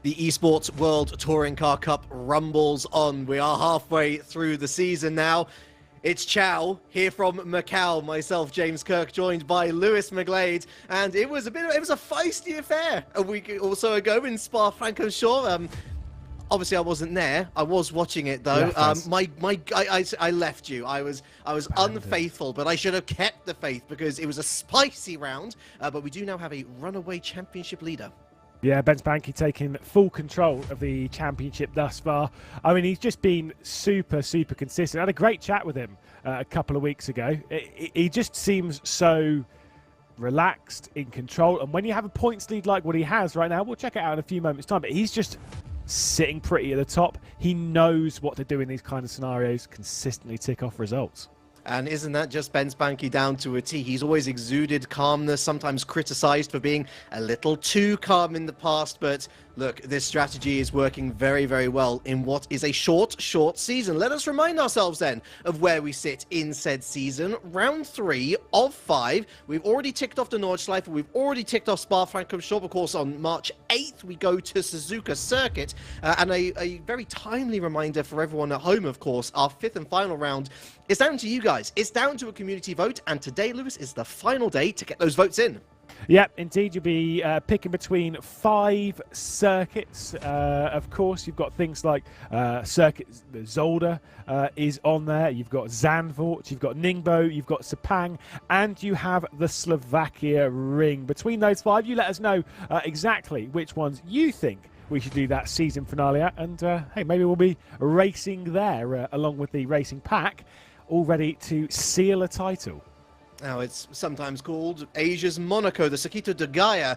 The Esports World Touring Car Cup rumbles on. We are halfway through the season now. It's Chow here from Macau. Myself, James Kirk, joined by Lewis McGlade, and it was a feisty affair a week or so ago in Spa-Francorchamps. Obviously, I wasn't there. I was watching it though. I left you. I was unfaithful, but I should have kept the faith because it was a spicy round. But we do now have a runaway championship leader. Yeah, Ben Spanky taking full control of the championship thus far. I mean, he's just been super consistent. I had a great chat with him a couple of weeks ago. He just seems so relaxed, in control. And when you have a points lead like what he has right now, we'll check it out in a few moments' time, but he's just sitting pretty at the top. He knows what to do in these kind of scenarios, consistently tick off results. And isn't that just Ben Spanky down to a T? He's always exuded calmness, sometimes criticized for being a little too calm in the past. But look, this strategy is working very well in what is a short season. Let us remind ourselves then of where we sit in said season. Round 3 of 5. We've already ticked off the Nordschleife. We've already ticked off Spa-Francorchamps. Of course, on March 8th, we go to Suzuka Circuit. And a very timely reminder for everyone at home, of course, our 5th and final round is down to you guys. It's down to a community vote. And today, Lewis, is the final day to get those votes in. Yep, indeed, you'll be picking between 5 circuits. Of course, you've got things like circuit Zolder is on there. You've got Zandvoort, you've got Ningbo, you've got Sepang, and you have the Slovakia Ring. Between those 5, you let us know exactly which ones you think we should do that season finale at. And hey, maybe we'll be racing there along with the racing pack, all ready to seal a title. Now, it's sometimes called Asia's Monaco, the Circuito de Gaia.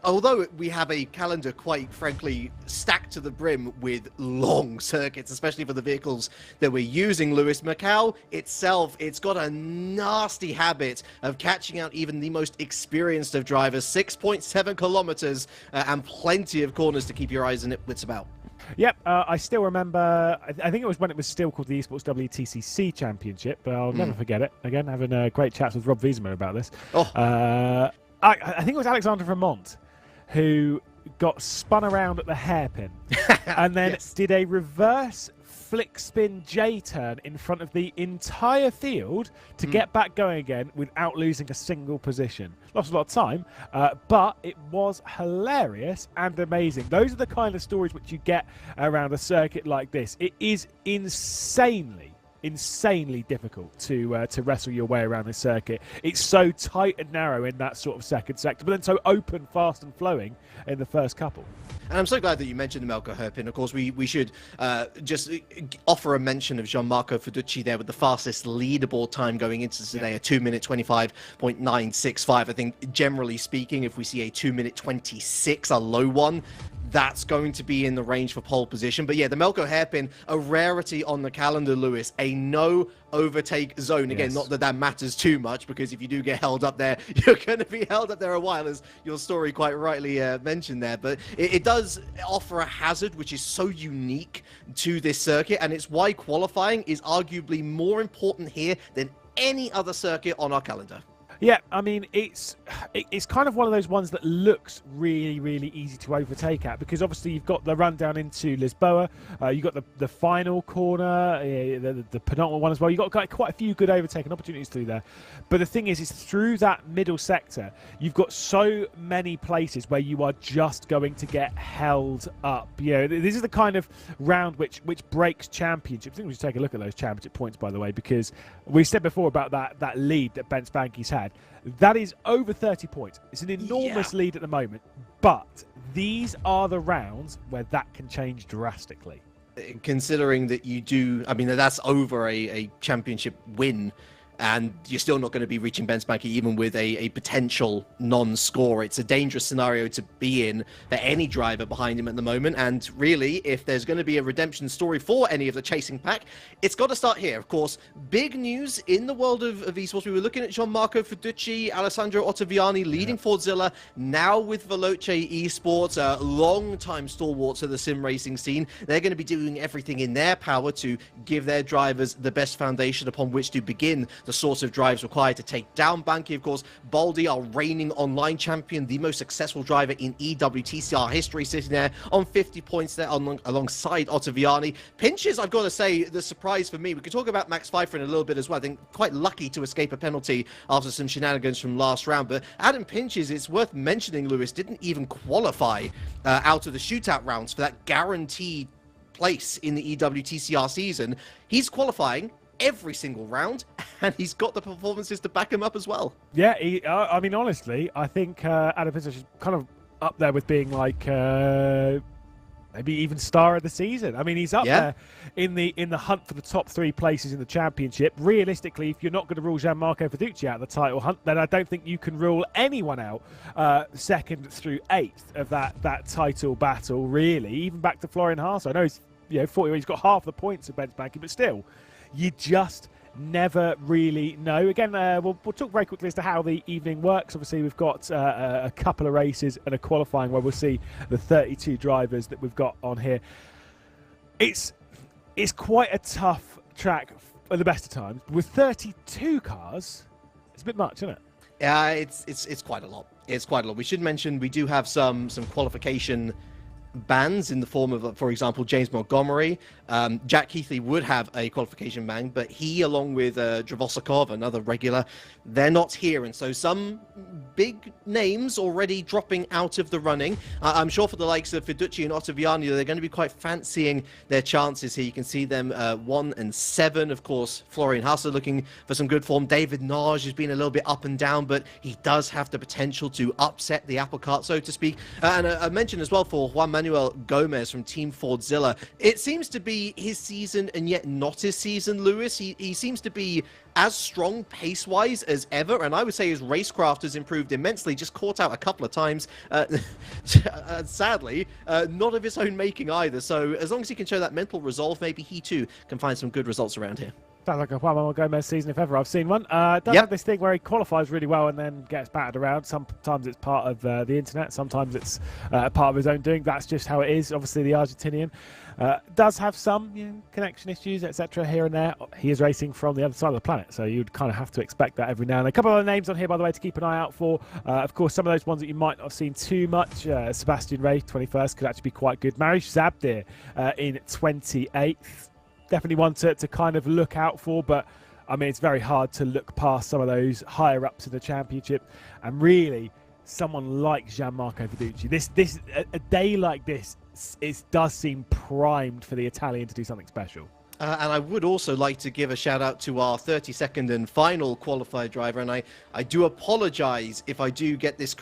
Although we have a calendar, quite frankly, stacked to the brim with long circuits, especially for the vehicles that we're using, Lewis, Macau itself, it's got a nasty habit of catching out even the most experienced of drivers. 6.7 kilometers and plenty of corners to keep your eyes and wits about. Yep, I still remember, I think it was when it was still called the Esports WTCC Championship, but I'll never forget it. Again, having great chats with Rob Wiesman about this. I think it was Alexander Vermont who got spun around at the hairpin and then did a reverse flick spin J-turn in front of the entire field to get back going again without losing a single position. Lost a lot of time, but it was hilarious and amazing. Those are the kind of stories which you get around a circuit like this. It is insanely difficult to wrestle your way around this circuit. It's so tight and narrow in that sort of second sector, but then so open, fast and flowing in the first couple. And I'm so glad that you mentioned the Melco hairpin. Of course, we should just offer a mention of Gianmarco Fiducci there with the fastest leaderboard time going into today, a 2-minute 25.965. I think, generally speaking, if we see a 2-minute 26, a low one, that's going to be in the range for pole position. But yeah, the Melco hairpin, a rarity on the calendar, Lewis. A no overtake zone. Again, not that that matters too much, because if you do get held up there, you're going to be held up there a while, as your story quite rightly mentioned there. But it does offer a hazard which is so unique to this circuit, and it's why qualifying is arguably more important here than any other circuit on our calendar. Yeah, I mean, it's kind of one of those ones that looks really easy to overtake at, because obviously you've got the run down into Lisboa, you've got the final corner, the penultimate one as well. You've got quite a few good overtaking opportunities through there. But the thing is through that middle sector, you've got so many places where you are just going to get held up. You know, this is the kind of round which breaks championships. I think we should take a look at those championship points, by the way, because we said before about that lead that Ben Spanky's had. That is over 30 points. It's an enormous lead at the moment, but these are the rounds where that can change drastically. Considering that you do, I mean, that's over a championship win, and you're still not going to be reaching Ben Spanky even with a potential non-score. It's a dangerous scenario to be in for any driver behind him at the moment. And really, if there's going to be a redemption story for any of the chasing pack, it's got to start here. Of course, big news in the world of esports. We were looking at Gianmarco Fiducci, Alessandro Ottaviani leading Fordzilla, now with Veloce Esports, long-time stalwarts of the sim racing scene. They're going to be doing everything in their power to give their drivers the best foundation upon which to begin the the sorts of drives required to take down Banky. Of course, Baldy, our reigning online champion, the most successful driver in EWTCR history, sitting there on 50 points there alongside Ottaviani. Pinches, I've got to say, the surprise for me. We could talk about Max Pfeiffer in a little bit as well. I think quite lucky to escape a penalty after some shenanigans from last round. But Adam Pinches, it's worth mentioning, Lewis, didn't even qualify out of the shootout rounds for that guaranteed place in the EWTCR season. He's qualifying every single round, and he's got the performances to back him up as well. Yeah, I mean, honestly, I think Adam Pinches is kind of up there with being like maybe even star of the season. I mean, he's up there in the hunt for the top 3 places in the championship. Realistically, if you're not going to rule Gianmarco Fiducci out of the title hunt, then I don't think you can rule anyone out 2nd through 8th of that title battle, really. Even back to Florian Haas. I know he's 40, he's got half the points of Ben's Banky, but still, you just never really know. Again, we'll talk very quickly as to how the evening works. Obviously, we've got a couple of races and a qualifying where we'll see the 32 drivers that we've got on here. It's quite a tough track at the best of times. With 32 cars, it's a bit much, isn't it? Yeah, it's quite a lot. It's quite a lot. We should mention we do have some qualification bans in the form of, for example, James Montgomery. Jack Keithley would have a qualification ban, but he, along with Dravosakov, another regular, they're not here. And so some big names already dropping out of the running. I'm sure for the likes of Fiducci and Ottaviani, they're going to be quite fancying their chances here. You can see them 1 and 7. Of course, Florian Hasse looking for some good form. David Nage has been a little bit up and down, but he does have the potential to upset the apple cart, so to speak. And I mentioned as well for Juan Manuel Gomez from Team Fordzilla, it seems to be his season and yet not his season, Lewis. He seems to be as strong pace-wise as ever, and I would say his racecraft has improved immensely, just caught out a couple of times. Sadly, not of his own making either, so as long as he can show that mental resolve, maybe he too can find some good results around here. Sounds like a Juan Manuel Gomez season if ever I've seen one. Does have this thing where he qualifies really well and then gets battered around. Sometimes it's part of the internet, sometimes it's part of his own doing. That's just how it is. Obviously, the Argentinian does have some connection issues, etc. here and there. He is racing from the other side of the planet, so you'd kind of have to expect that every now and then. A couple of other names on here, by the way, to keep an eye out for. Of course, some of those ones that you might not have seen too much. Sebastian Ray, 21st, could actually be quite good. Mariusz Zabdir in 28th. Definitely one to kind of look out for, but I mean, it's very hard to look past some of those higher ups in the championship. And really, someone like Gianmarco Fiducci, a day like this, it does seem primed for the Italian to do something special. And I would also like to give a shout out to our 32nd and final qualified driver. And I do apologize if I do get this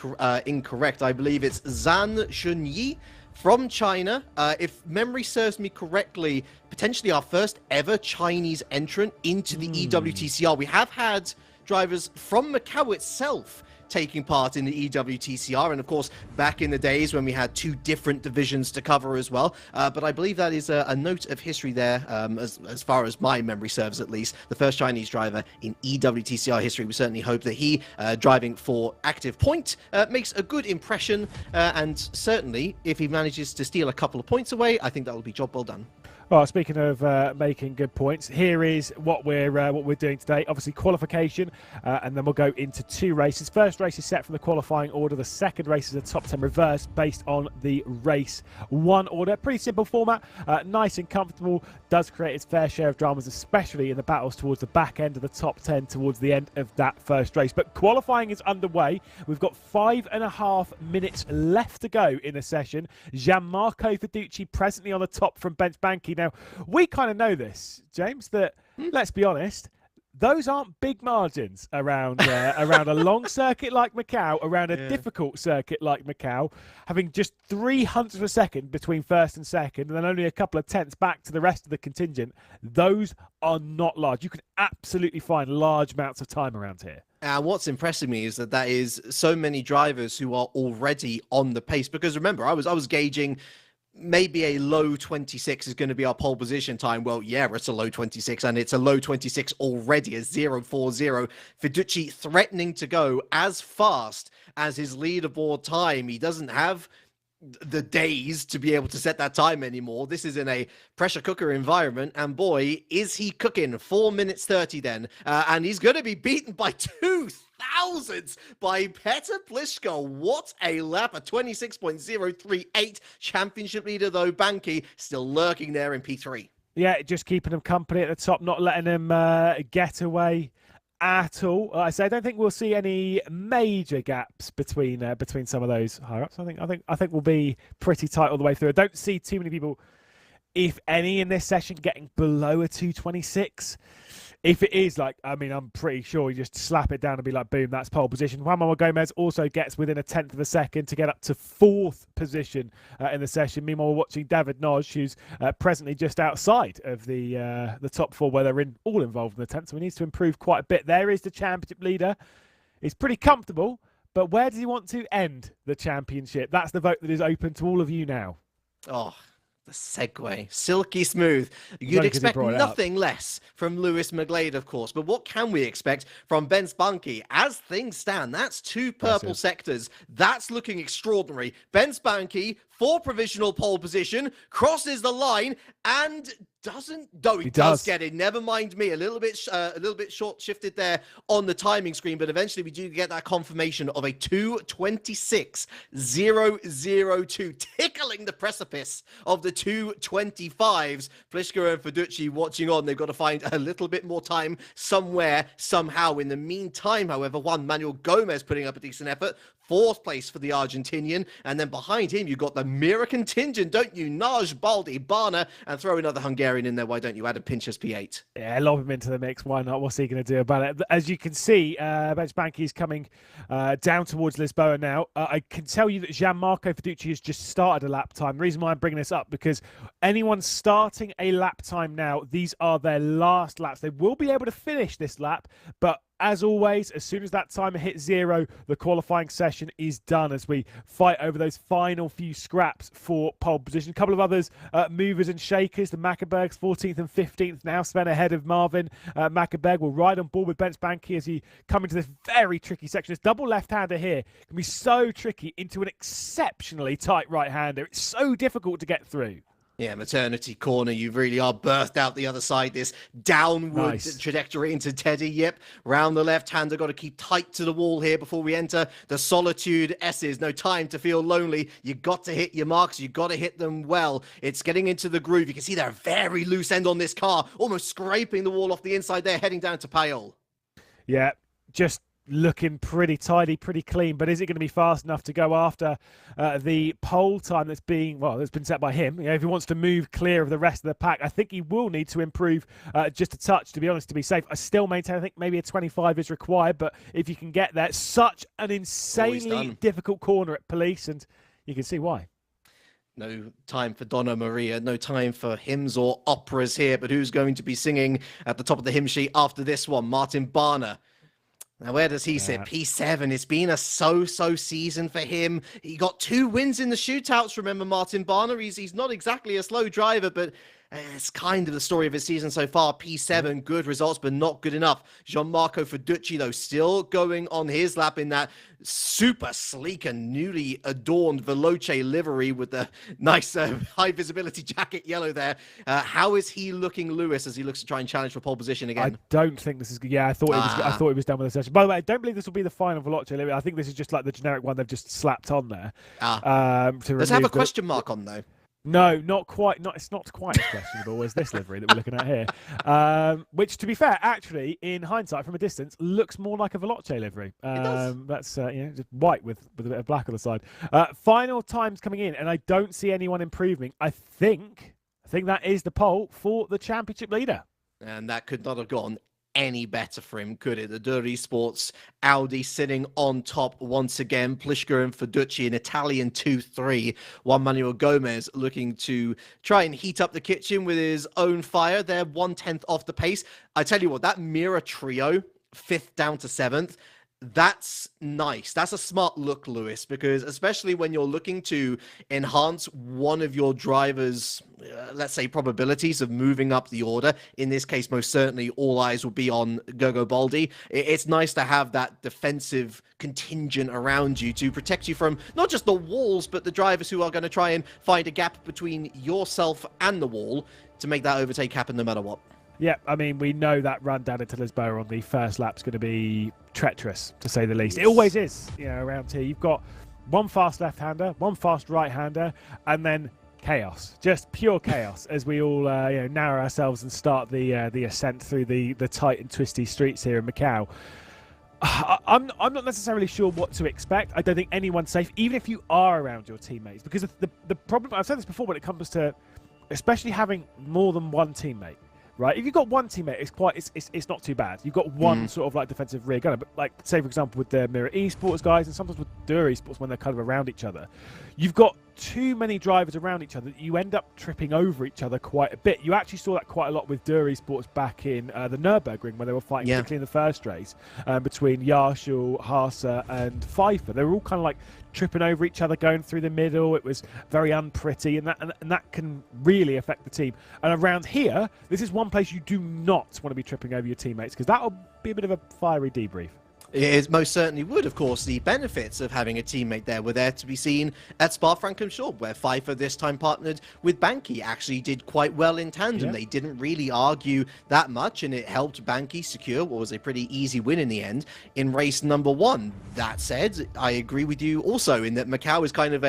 incorrect. I believe it's Zhan Shunyi from China. If memory serves me correctly, potentially our first ever Chinese entrant into the EWTCR. We have had drivers from Macau itself taking part in the EWTCR, and of course back in the days when we had 2 different divisions to cover as well, but I believe that is a note of history there, as far as my memory serves, at least. The first Chinese driver in EWTCR history. We certainly hope that he, driving for Active Point, makes a good impression, and certainly if he manages to steal a couple of points away, I think that will be job well done. Well, speaking of making good points, here is what we're doing today. Obviously, qualification, and then we'll go into 2 races. First race is set from the qualifying order. The second race is a top 10 reverse based on the race 1 order. Pretty simple format, nice and comfortable. Does create its fair share of dramas, especially in the battles towards the back end of the top 10, towards the end of that first race. But qualifying is underway. We've got 5.5 minutes left to go in the session. Gianmarco Fiducci presently on the top from Bench Banky. Now, we kind of know this, James, that, let's be honest, those aren't big margins around a long circuit like Macau, around a difficult circuit like Macau, having just 300 of a second between first and second, and then only a couple of tenths back to the rest of the contingent. Those are not large. You can absolutely find large amounts of time around here. And what's impressing me is that is so many drivers who are already on the pace. Because remember, I was gauging maybe a low 26 is going to be our pole position time. Well, yeah, it's a low 26, and it's a low 26 already, a 0.40. Fiducci threatening to go as fast as his leaderboard time. He doesn't have the days to be able to set that time anymore. This is in a pressure cooker environment, and boy, is he cooking. 4 minutes 30 then, and he's going to be beaten by 2,000 by Petr Pliška. What a lap, a 26.038. Championship leader though, Banky, still lurking there in P3. Yeah, just keeping him company at the top, not letting him get away at all. Like I say, I don't think we'll see any major gaps between some of those higher ups. I think we'll be pretty tight all the way through. I don't see too many people, if any, in this session getting below a 226. If it is I'm pretty sure you just slap it down and be like, boom, that's pole position. Juan Manuel Gomez also gets within a tenth of a second to get up to 4th position in the session. Meanwhile, we're watching David Noj, who's presently just outside of the top 4, where they're all involved in the 10th. So he needs to improve quite a bit. There is the championship leader. He's pretty comfortable, but where does he want to end the championship? That's the vote that is open to all of you now. Oh, the segue, silky smooth. You'd expect nothing less from Lewis McGlade, of course, but what can we expect from Ben Spanky? As things stand, that's 2 purple sectors. That's looking extraordinary. Ben Spanky, 4 provisional pole position, crosses the line and he does get it. Never mind me, a little bit short shifted there on the timing screen, but eventually we do get that confirmation of a 2:26.002, tickling the precipice of the 2:25s. Pliška and Fiducci watching on. They've got to find a little bit more time somewhere, somehow. In the meantime, however, Juan Manuel Gomez putting up a decent effort. 4th place for the Argentinian, and then behind him you've got the Mira contingent, don't you? Naj, Baldi, Barna, and throw another Hungarian in there. Why don't you? Adam Pinchas P8. Yeah, lob him into the mix. Why not? What's he going to do about it? As you can see, Ben Spanky is coming down towards Lisboa now. I can tell you that Gianmarco Fiducci has just started a lap time. The reason why I'm bringing this up, because anyone starting a lap time now, these are their last laps. They will be able to finish this lap, but as always, as soon as that timer hits 0, the qualifying session is done as we fight over those final few scraps for pole position. A couple of others, movers and shakers. The Mackerbergs, 14th and 15th, now spent ahead of Marvin. Mackerberg will ride on board with Ben Spanky as he come into this very tricky section. This double left-hander here can be so tricky into an exceptionally tight right-hander. It's so difficult to get through. Yeah, maternity corner. You really are birthed out the other side. This downward trajectory into Teddy. Yep. Round the left-hander. Got to keep tight to the wall here before we enter the Solitude S's. No time to feel lonely. You got to hit your marks. You got to hit them well. It's getting into the groove. You can see they're a very loose end on this car. Almost scraping the wall off the inside there, heading down to Payol. Yeah, just looking pretty tidy, pretty clean, but is it going to be fast enough to go after the pole time that's been set by him? You know, if he wants to move clear of the rest of the pack, I think he will need to improve just a touch, to be honest, to be safe. I still maintain, I think maybe a 25 is required, but if you can get there, such an insanely difficult corner at Police, and you can see why. No time for Donna Maria, no time for hymns or operas here, but who's going to be singing at the top of the hymn sheet after this one? Martin Barner. Now, where does he sit? P7. It's been a so-so season for him. He got 2 wins in the shootouts, remember, Martin Barner. He's not exactly a slow driver, but it's kind of the story of his season so far. P7, good results, but not good enough. Gianmarco Fiducci, though, still going on his lap in that super sleek and newly adorned Veloce livery with the nice high-visibility jacket yellow there. How is he looking, Lewis, as he looks to try and challenge for pole position again? I don't think this is good. Yeah, I thought it was done with the session. By the way, I don't believe this will be the final Veloce livery. I think this is just like the generic one they've just slapped on there. Does it have a question mark on, though? No, not quite. It's not quite as questionable as this livery that we're looking at here. Which, to be fair, actually, in hindsight, from a distance, looks more like a Veloce livery. It does. That's just white with a bit of black on the side. Final times coming in, and I don't see anyone improving. I think that is the pole for the championship leader. And that could not have gone any better for him, could it? The Esports Audi sitting on top once again. Pliška and Fiducci, an Italian 2-3. Juan Manuel Gomez looking to try and heat up the kitchen with his own fire. They're 1/10 off the pace. I tell you what, that Mira trio, 5th down to 7th, That's nice. That's a smart look, Lewis, because especially when you're looking to enhance one of your drivers, let's say, probabilities of moving up the order, in this case, most certainly all eyes will be on Gogo Baldi. It's nice to have that defensive contingent around you to protect you from not just the walls, but the drivers who are going to try and find a gap between yourself and the wall to make that overtake happen no matter what. Yeah, I mean, we know that run down into Lisboa on the first lap is going to be treacherous, to say the least. It always is, around here. You've got one fast left-hander, one fast right-hander, and then chaos, just pure chaos, as we all narrow ourselves and start the ascent through the tight and twisty streets here in Macau. I'm not necessarily sure what to expect. I don't think anyone's safe, even if you are around your teammates, because the problem, I've said this before, when it comes to especially having more than one teammate. Right, if you've got one teammate, it's not too bad. You've got one sort of like defensive rear gunner, but like say for example with the Mirror Esports guys, and sometimes with Dura Esports when they're kind of around each other, you've got too many drivers around each other that you end up tripping over each other quite a bit. You actually saw that quite a lot with Dura Esports back in the Nürburgring when they were fighting, particularly in the first race between Yarshall, Haase, and Pfeiffer. They were all kind of like tripping over each other, going through the middle. It was very unpretty, and that can really affect the team. And around here, this is one place you do not want to be tripping over your teammates, because that'll be a bit of a fiery debrief. It most certainly would. Of course, the benefits of having a teammate there were there to be seen at Spa-Francorchamps, where Pfeiffer this time partnered with Banky. Actually did quite well in tandem. Yeah. They didn't really argue that much, and it helped Banky secure what was a pretty easy win in the end in race number 1. That said, I agree with you also in that Macau is kind of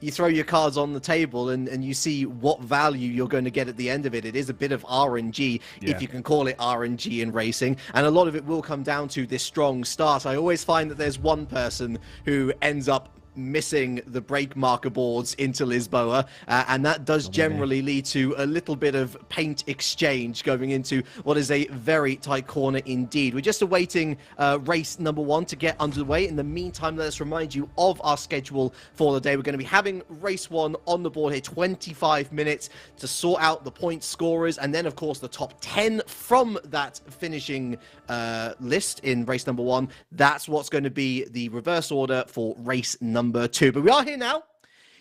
you throw your cards on the table and you see what value you're going to get at the end of it. It is a bit of RNG, if you can call it RNG in racing. And a lot of it will come down to this strong start. I always find that there's one person who ends up missing the brake marker boards into Lisboa, and that does generally lead to a little bit of paint exchange going into what is a very tight corner indeed. We're just awaiting race number 1 to get underway. In the meantime, let's remind you of our schedule for the day. We're going to be having race 1 on the board here, 25 minutes to sort out the point scorers, and then of course the top 10 from that finishing list in race number 1. That's what's going to be the reverse order for race number 2. But we are here now.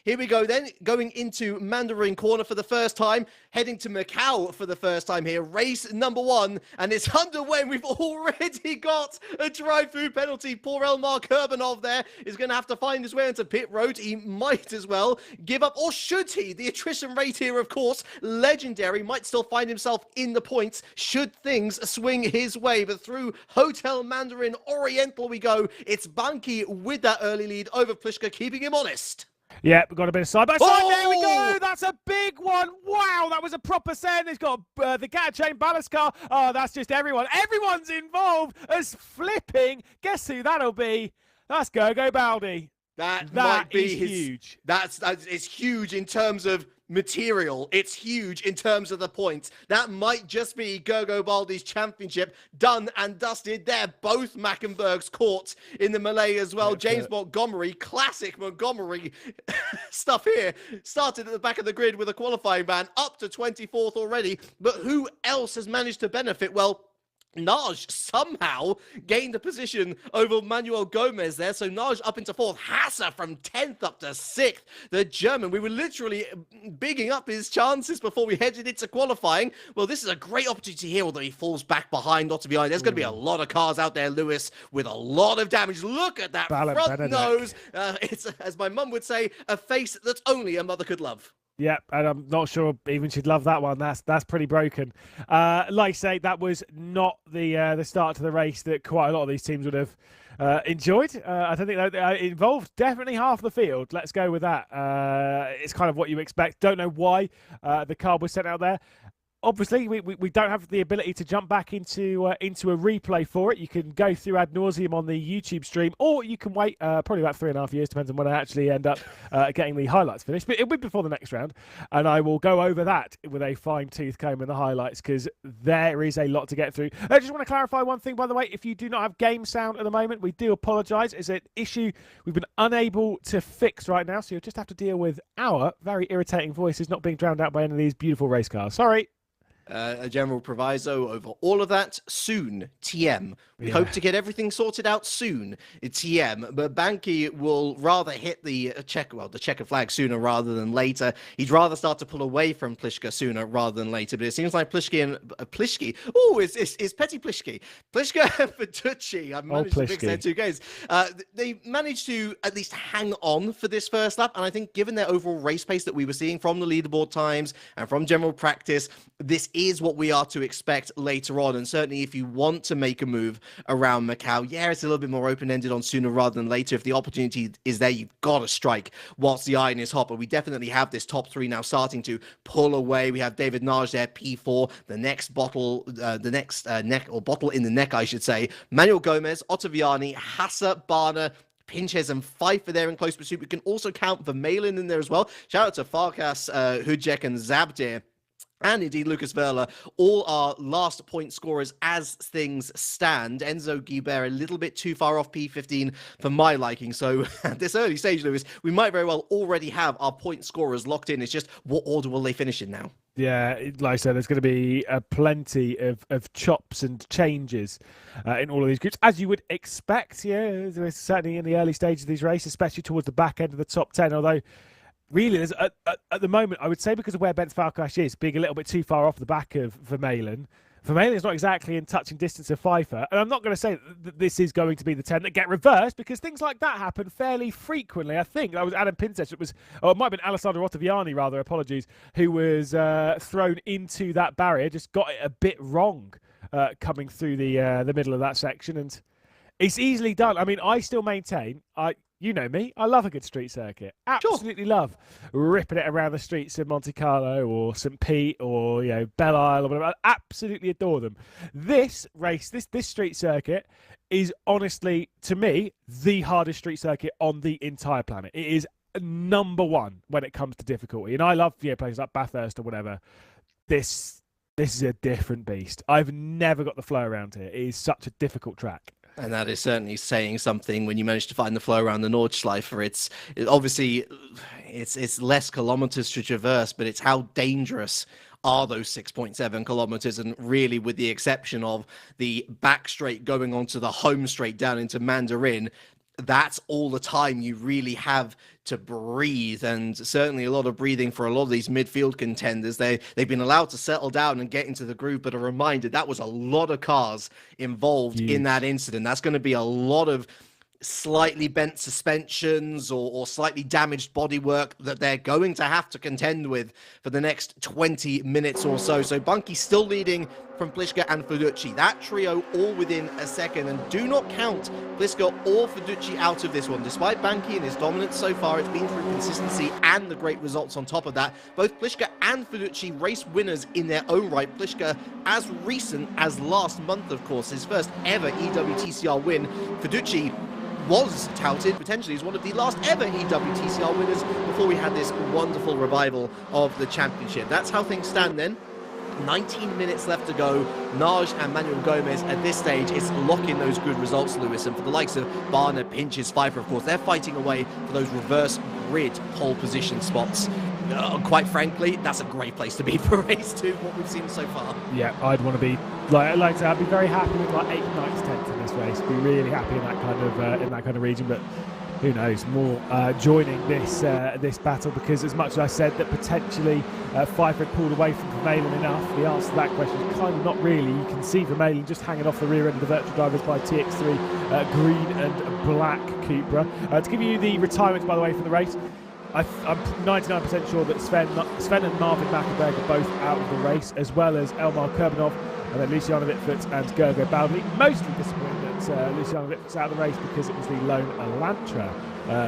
Here we go then, going into Mandarin Corner for the first time, heading to Macau for the first time here, race number 1, and it's underway, and we've already got a drive-through penalty. Poor Elmar Kurbanov there is going to have to find his way into pit road. He might as well give up, or should he? The attrition rate here, of course, legendary, might still find himself in the points should things swing his way, but through Hotel Mandarin Oriental we go. It's Banky with that early lead over Pliszka, keeping him honest. Yeah, we've got a bit of side-by-side. There we go. That's a big one. Wow, that was a proper send. He's got the Cat-Chain ballast car. Oh, that's just everyone. Everyone's involved as flipping. Guess who that'll be? That's Gogo Baldi. That might be huge. It's huge in terms of material. It's huge in terms of the points. That might just be Gogo Baldi's championship done and dusted. They're both Mackenberg's caught in the melee as well. James Montgomery, classic Montgomery stuff here. Started at the back of the grid with a qualifying ban, up to 24th already. But who else has managed to benefit? Well, Naj somehow gained a position over Manuel Gomez there. So Naj up into 4th. Haase from 10th up to 6th. The German, we were literally bigging up his chances before we headed into qualifying. Well, this is a great opportunity here, although he falls back behind, not to be honest. There's going to be a lot of cars out there, Lewis, with a lot of damage. Look at that front nose. It's, as my mum would say, a face that only a mother could love. Yeah, and I'm not sure even she'd love that one. That's pretty broken. Like I say, that was not the start to the race that quite a lot of these teams would have enjoyed. I don't think it involved definitely half the field. Let's go with that. It's kind of what you expect. Don't know why the car was sent out there. Obviously, we don't have the ability to jump back into a replay for it. You can go through ad nauseum on the YouTube stream, or you can wait probably about 3.5 years, depends on when I actually end up getting the highlights finished. But it'll be before the next round, and I will go over that with a fine-tooth comb in the highlights, because there is a lot to get through. I just want to clarify one thing, by the way. If you do not have game sound at the moment, we do apologise. It's an issue we've been unable to fix right now, so you'll just have to deal with our very irritating voices not being drowned out by any of these beautiful race cars. Sorry. A general proviso over all of that soon. TM. We hope to get everything sorted out soon. TM. But Banky will rather hit the checkered flag sooner rather than later. He'd rather start to pull away from Pliška sooner rather than later. But it seems like Plišky. Oh, it's Petty Plišky. Pliška and Feducci. I've managed to mix their two games. They managed to at least hang on for this first lap. And I think given their overall race pace that we were seeing from the leaderboard times and from general practice, this is what we are to expect later on. And certainly if you want to make a move around Macau, it's a little bit more open-ended on sooner rather than later. If the opportunity is there, you've got to strike whilst the iron is hot. But we definitely have this top three now starting to pull away. We have David Naj there, P4, the next bottle, bottle in the neck, I should say. Manuel Gomez, Ottaviani, Hassa, Barner, Pinches and Pfeiffer there in close pursuit. We can also count Vermeulen in there as well. Shout out to Farkas, Hudjek and Zabdir. And indeed, Lucas Verla, all our last point scorers as things stand. Enzo Guibert a little bit too far off P15 for my liking. So at this early stage, Lewis, we might very well already have our point scorers locked in. It's just what order will they finish in now? Yeah, like I said, there's going to be plenty of chops and changes in all of these groups, as you would expect. Certainly in the early stages of these races, especially towards the back end of the top 10, although really, there's, at the moment, I would say because of where Bent Farkas is, being a little bit too far off the back of Vermeulen. Vermeulen is not exactly in touching distance of Pfeiffer. And I'm not going to say that this is going to be the 10 that get reversed, because things like that happen fairly frequently. I think that was Adam Pinces. It might have been Alessandro Ottaviani, rather, apologies, who was thrown into that barrier, just got it a bit wrong coming through the middle of that section. And it's easily done. I mean, I still maintain, you know me, I love a good street circuit. Absolutely love ripping it around the streets of Monte Carlo or St. Pete or Belle Isle or whatever. I absolutely adore them. This race, this street circuit is honestly, to me, the hardest street circuit on the entire planet. It is number one when it comes to difficulty. And I love places like Bathurst or whatever. This is a different beast. I've never got the flow around here. It is such a difficult track. And that is certainly saying something when you manage to find the flow around the Nordschleife. It's less kilometers to traverse, but it's how dangerous are those 6.7 kilometers. And really, with the exception of the back straight going onto the home straight down into Mandarin, that's all the time you really have to breathe, and certainly a lot of breathing for a lot of these midfield contenders. They've been allowed to settle down and get into the groove, but a reminder, that was a lot of cars involved in that incident. That's going to be a lot of slightly bent suspensions or slightly damaged bodywork that they're going to have to contend with for the next 20 minutes or so. So Bunky still leading from Pliška and Feducci. That trio all within a second, and do not count Pliška or Feducci out of this one. Despite Banky and his dominance so far, it's been through consistency and the great results on top of that. Both Pliška and Feducci race winners in their own right. Pliška as recent as last month, of course, his first ever EWTCR win. Feducci was touted potentially as one of the last ever EWTCR winners before we had this wonderful revival of the championship. That's how things stand then. 19 minutes left to go. Naj and Manuel Gomez at this stage is locking those good results, Lewis. And for the likes of Barner, Pinches, Pfeiffer, of course, they're fighting away for those reverse grid pole position spots. Quite frankly, that's a great place to be for race 2, what we've seen so far. Yeah, I'd want to be I'd be very happy with 8th, 9th, 10th in this race. Be really happy in that kind of region, but who knows, more joining this battle, because as much as I said that potentially Pfeiffer had pulled away from Vermeulen enough, the answer to that question is kind of not really. You can see Vermeulen just hanging off the rear end of the virtual drivers by TX3 green and black Cupra. To give you the retirements, by the way, for the race, I'm 99% sure that Sven and Marvin Mackelberg are both out of the race, as well as Elmar Kurbanov, and then Luciano Wittfurt and Gergo Baldley. Mostly disappointed that Luciano Wittfurt's out of the race, because it was the lone Elantra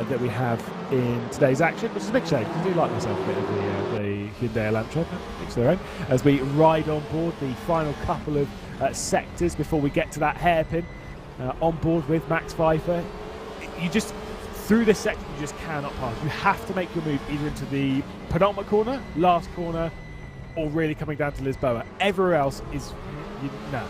that we have in today's action, which is a big shame. I do like myself a bit of the Hyundai Elantra, but each their own, as we ride on board the final couple of sectors before we get to that hairpin. On board with Max Pfeiffer. Through this section, you just cannot pass. You have to make your move either into the penultimate corner, last corner, or really coming down to Lisboa. Everywhere else is no.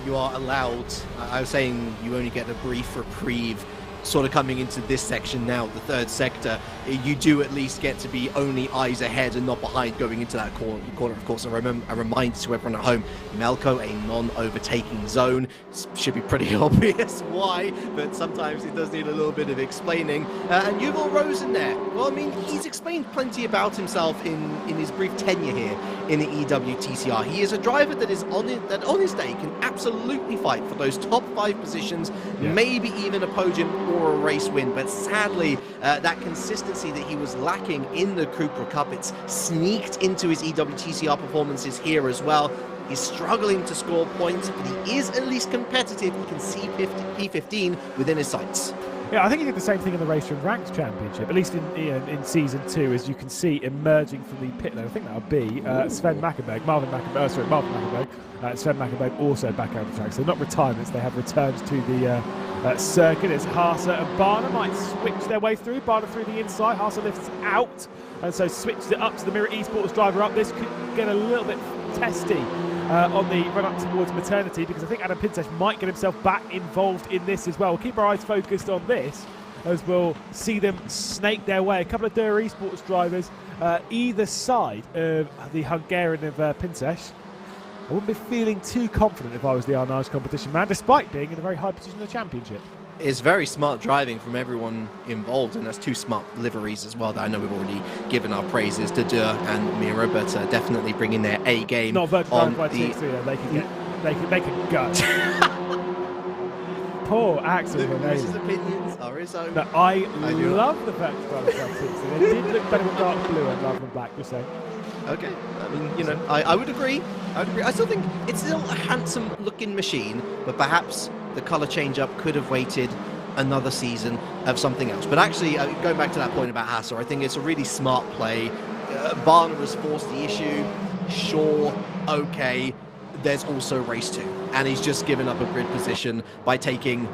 You are allowed. I was saying you only get a brief reprieve sort of coming into this section now, the third sector, you do at least get to be only eyes ahead and not behind going into that corner. Of course, a reminder to everyone at home, Melco, a non-overtaking zone. Should be pretty obvious why, but sometimes it does need a little bit of explaining. And Yuval Rosen there, well, I mean, he's explained plenty about himself in his brief tenure here in the EWTCR. He is a driver that is on his day can absolutely fight for those top 5 positions, maybe even a podium or a race win, but sadly that consistency that he was lacking in the Cupra Cup, it's sneaked into his EWTCR performances here as well. He's struggling to score points, but he is at least competitive. He can see P15 within his sights. Yeah, I think he did the same thing in the RaceRoom Ranks Championship, at least in Season 2, as you can see emerging from the pit lane. I think that would be Marvin Mackenberg. Sven Mackenberg also back out of the track. So not retirements, they have returns to the circuit. It's Haase and Barner might switch their way through. Barner through the inside, Haase lifts out, and so switches it up to the Mirror Esports driver up. This could get a little bit testy on the run up towards maternity, because I think Adam Pintesh might get himself back involved in this as well. We'll keep our eyes focused on this as we'll see them snake their way. A couple of Dura Esports drivers either side of the Hungarian of Pintesh. I wouldn't be feeling too confident if I was the Arnage competition man, despite being in a very high position in the championship. It's very smart driving from everyone involved, and that's 2 smart liveries as well that I know we've already given our praises to Dur and Mira, but definitely bringing their A game. Not virtual by TX3, they can go. Poor Axel. His opinions are his own. No, I love the virtual by TX3. They did look better with dark blue rather than black, just saying. Okay, I mean, you know, I would agree. I still think it's still a handsome looking machine, but perhaps the colour change-up could have waited another season of something else. But actually, going back to that point about Hasse, I think it's a really smart play. Barner has forced the issue. Sure, okay. There's also race 2, and he's just given up a grid position by taking,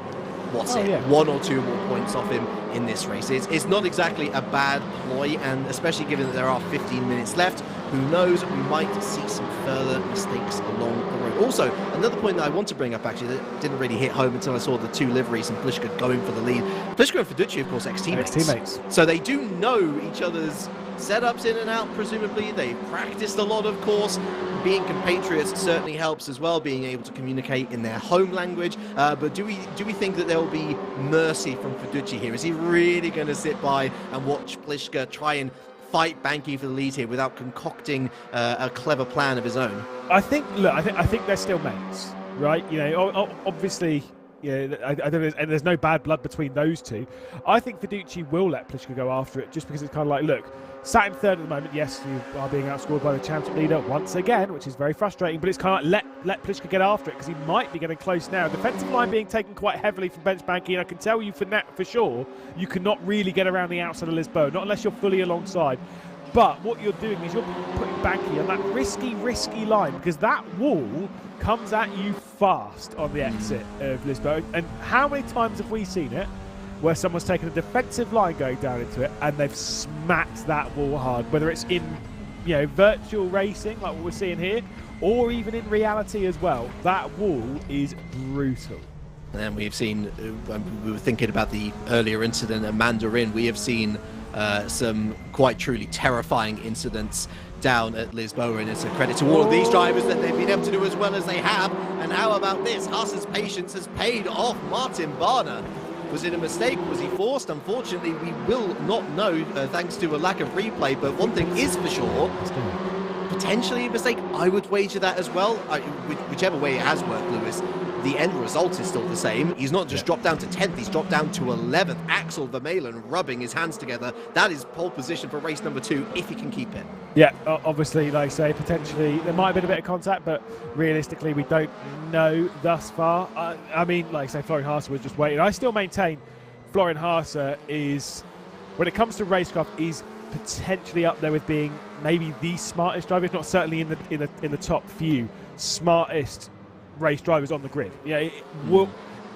1 or 2 more points off him in this race. It's not exactly a bad ploy, and especially given that there are 15 minutes left, who knows, we might see some further mistakes along the road. Also, another point that I want to bring up, actually, that didn't really hit home until I saw the 2 liveries and Pliška going for the lead. Pliška and Fiducci, of course, ex-teammates. So they do know each other's setups in and out, presumably. They've practiced a lot, of course. Being compatriots certainly helps as well, being able to communicate in their home language. But do we think that there will be mercy from Fiducci here? Is he really going to sit by and watch Pliška try and fight Banky for the lead here without concocting a clever plan of his own? I think they're still mates, right? You know, obviously, I don't know, and there's no bad blood between those two. I think Fiducci will let Pliška go after it, just because it's kind of like, look, sat in third at the moment, yes, you are being outscored by the championship leader once again, which is very frustrating, but it's kind of like, let Pliška get after it, because he might be getting close now. Defensive line being taken quite heavily from bench Banky, and I can tell you for sure, you cannot really get around the outside of Lisboa, not unless you're fully alongside. But what you're doing is you're putting Banky on that risky line, because that wall comes at you fast on the exit of Lisboa. And how many times have we seen it where someone's taken a defensive line going down into it and they've smacked that wall hard, whether it's in virtual racing like what we're seeing here, or even in reality as well. That wall is brutal. And we've seen, when we were thinking about the earlier incident at Mandarin, we have seen some quite truly terrifying incidents down at Lisboa, and it's a credit to all of these drivers that they've been able to do as well as they have. And how about this? Haas's patience has paid off Martin Barner. Was it a mistake? Was he forced? Unfortunately, we will not know thanks to a lack of replay, but one thing is for sure, potentially a mistake. I would wager that as well. Whichever way it has worked, Lewis, the end result is still the same. He's not just dropped down to 10th, he's dropped down to 11th. Axel Vermeulen rubbing his hands together. That is pole position for race number 2, if he can keep it. Yeah, obviously, like I say, potentially there might have been a bit of contact, but realistically, we don't know thus far. I mean, like I say, Florian Haase was just waiting. I still maintain Florian Haase is, when it comes to racecraft, is potentially up there with being maybe the smartest driver, if not certainly in the top few smartest race drivers on the grid.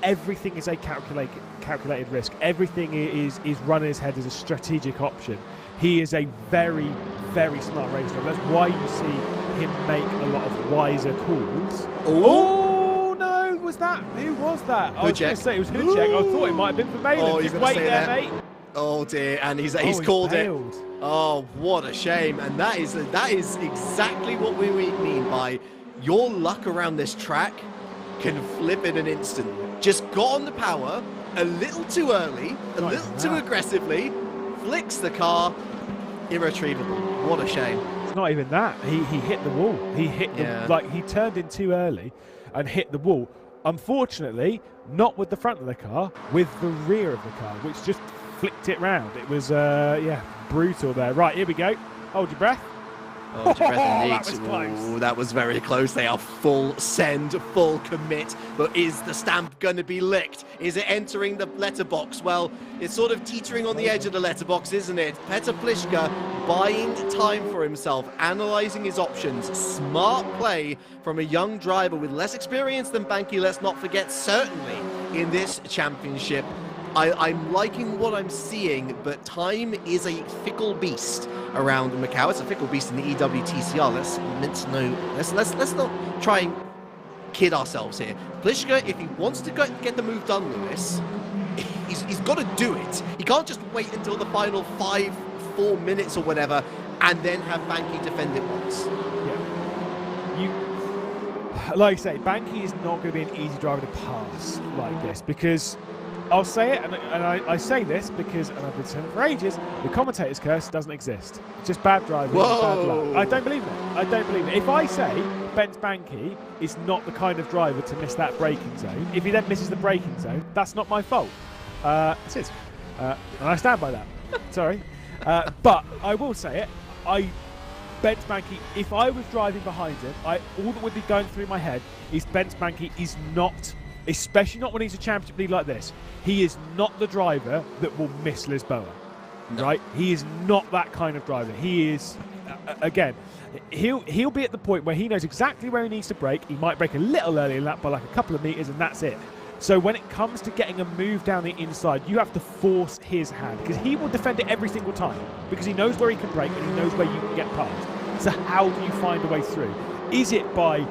Everything is a calculated risk. Everything is run in his head as a strategic option. He is a very, very smart race driver. That's why you see him make a lot of wiser calls. Oh no, was that? Who was that? I was going Hujek. to say it was Hujek. I thought it might have been for Malin. Oh, Just you're wait gonna say there, that? mate. Oh dear, and he's called failed. it. Oh, what a shame. And that is exactly what we mean by your luck around this track can flip in an instant. Just got on the power a little too early, a little too aggressively, flicks the car, irretrievable. What a shame. It's not even that. He hit the wall. He hit the, like, he turned in too early and hit the wall. Unfortunately, not with the front of the car, with the rear of the car, which just flicked it round. It was, brutal there. Right, here we go. Hold your breath. Hold your breath indeed. That was close. Ooh, that was very close. They are full send, full commit. But is the stamp going to be licked? Is it entering the letterbox? Well, it's sort of teetering on the edge of the letterbox, isn't it? Petr Pliška buying time for himself, analysing his options. Smart play from a young driver with less experience than Banky, let's not forget, certainly in this championship. I'm liking what I'm seeing, but time is a fickle beast around Macau. It's a fickle beast in the EWTCR. Let's not try and kid ourselves here. Pliška, if he wants to get the move done, Lewis, he's got to do it. He can't just wait until the final 4 minutes or whatever, and then have Banky defend it once. Yeah. Like I say, Banky is not going to be an easy driver to pass like this, because I'll say it, and I say this because, and I've been saying it for ages, the commentator's curse doesn't exist. It's just bad driving, bad luck. I don't believe it. I don't believe it. If I say Bence Banky is not the kind of driver to miss that braking zone, if he then misses the braking zone, that's not my fault. It is. And I stand by that. Sorry. But I will say it. Bence Banky, if I was driving behind him, all that would be going through my head is Bence Banky is not, especially not when he's a championship lead like this, he is not the driver that will miss Lisboa, right? He is not that kind of driver. He is, again, he'll be at the point where he knows exactly where he needs to brake. He might brake a little earlier than that by like a couple of meters, and that's it. So when it comes to getting a move down the inside, you have to force his hand, because he will defend it every single time, because he knows where he can brake and he knows where you can get past. So how do you find a way through? Is it by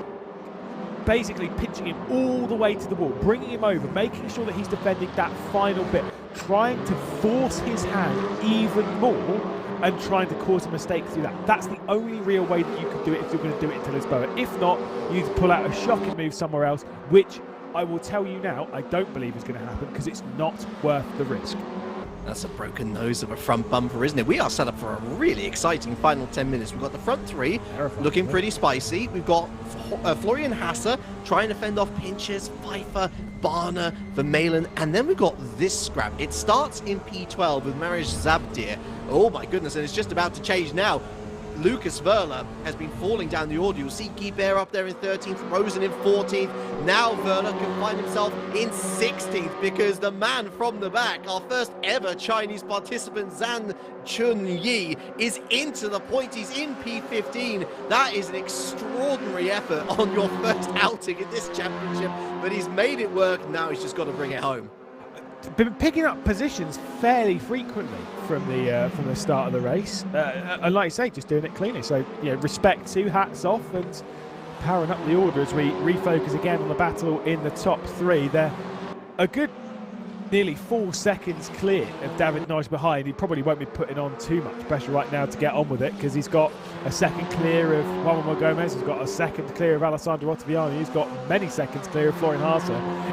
basically pitching him all the way to the wall, bringing him over, making sure that he's defending that final bit, trying to force his hand even more and trying to cause a mistake through that? That's the only real way that you can do it if you're going to do it into Lisboa. If not, you need to pull out a shocking move somewhere else, which I will tell you now, I don't believe is going to happen, because it's not worth the risk. That's a broken nose of a front bumper, isn't it? We are set up for a really exciting final 10 minutes. We've got the front three looking pretty spicy. We've got Florian Hasse trying to fend off Pinches, Pfeiffer, Barner, Vermeulen, and then we've got this scrap. It starts in P12 with Marius Zabdir. Oh my goodness, and it's just about to change now. Lucas Verla has been falling down the order. You'll see Guibert up there in 13th, Rosen in 14th. Now Verla can find himself in 16th, because the man from the back, our first ever Chinese participant, Zhang Chun-Yi, is into the point. He's in P15. That is an extraordinary effort on your first outing in this championship, but he's made it work. Now he's just got to bring it home. Been picking up positions fairly frequently from the start of the race, and like I say, just doing it cleanly. So, respect to, hats off, and powering up the order as we refocus again on the battle in the top three. They're a good nearly 4 seconds clear of David Nige behind. He probably won't be putting on too much pressure right now to get on with it, because he's got a second clear of Juan Gomez, he's got a second clear of Alessandro Ottaviani, he's got many seconds clear of Florian Hasse.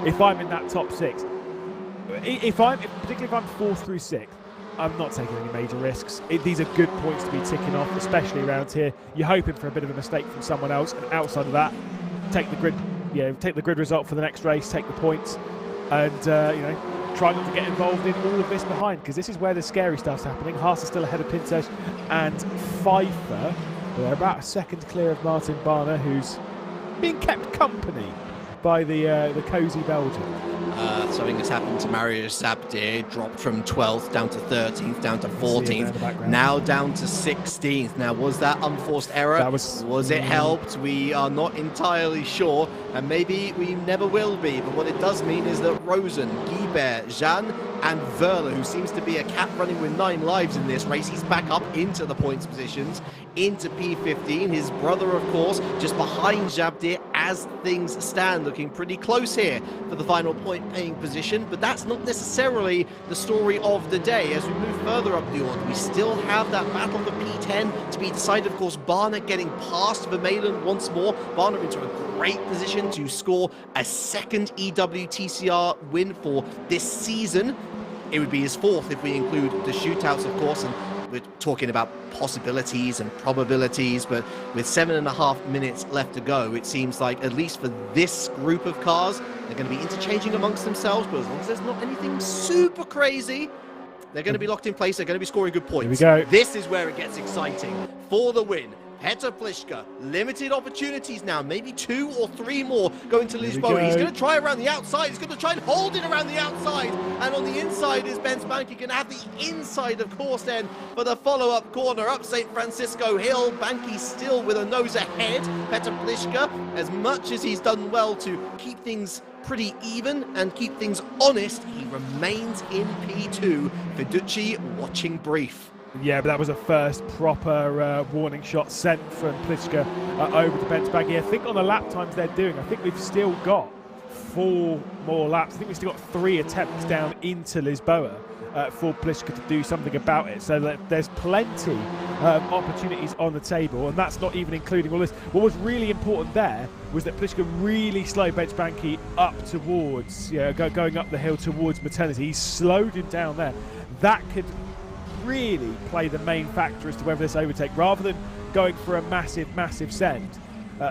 If I'm in that top six, particularly if I'm 4th through 6th, I'm not taking any major risks. These are good points to be ticking off, especially around here. You're hoping for a bit of a mistake from someone else, and outside of that, take the grid result for the next race, take the points, and try not to get involved in all of this behind, because this is where the scary stuff's happening. Haas is still ahead of Pintos and Pfeiffer. They're about a second clear of Martin Barner, who's being kept company by the cosy Belgian. Something has happened to Marius Zabdir, dropped from 12th down to 13th, down to 14th, now down to 16th. Now, was that unforced error? Was it helped? We are not entirely sure, and maybe we never will be. But what it does mean is that Rosen, Guibert, Jean, and Verla, who seems to be a cat running with 9 lives in this race. He's back up into the points positions, into P15. His brother, of course, just behind Jabdir as things stand, looking pretty close here for the final point-paying position. But that's not necessarily the story of the day. As we move further up the order, we still have that battle for P10 to be decided. Of course, Barna getting past Vermeulen once more. Barna into a great position to score a second EWTCR win for this season. It would be his 4th if we include the shootouts, of course, and we're talking about possibilities and probabilities, but with 7.5 minutes left to go, it seems like, at least for this group of cars, they're going to be interchanging amongst themselves, but as long as there's not anything super crazy, they're going to be locked in place. They're going to be scoring good points. Here we go. This is where it gets exciting. For the win, Petr Pliška, limited opportunities now, maybe 2 or 3 more going to Lisboa. He's going to try around the outside. He's going to try and hold it around the outside. And on the inside is Ben Spanky. Going to have the inside, of course, then for the follow-up corner up St. Francisco Hill. Banky still with a nose ahead. Petr Pliška, as much as he's done well to keep things pretty even and keep things honest, he remains in P2. Fiducci watching brief. Yeah, but that was a first proper warning shot sent from Pliška over to Ben Spanky. I think on the lap times they're doing, I think we've still got 4 more laps. I think we've still got 3 attempts down into Lisboa for Pliška to do something about it. So there's plenty of opportunities on the table, and that's not even including all this. What was really important there was that Pliška really slowed Ben Spanky up towards, going up the hill towards Maternity. He slowed him down there. That could really play the main factor as to whether this overtake, rather than going for a massive send.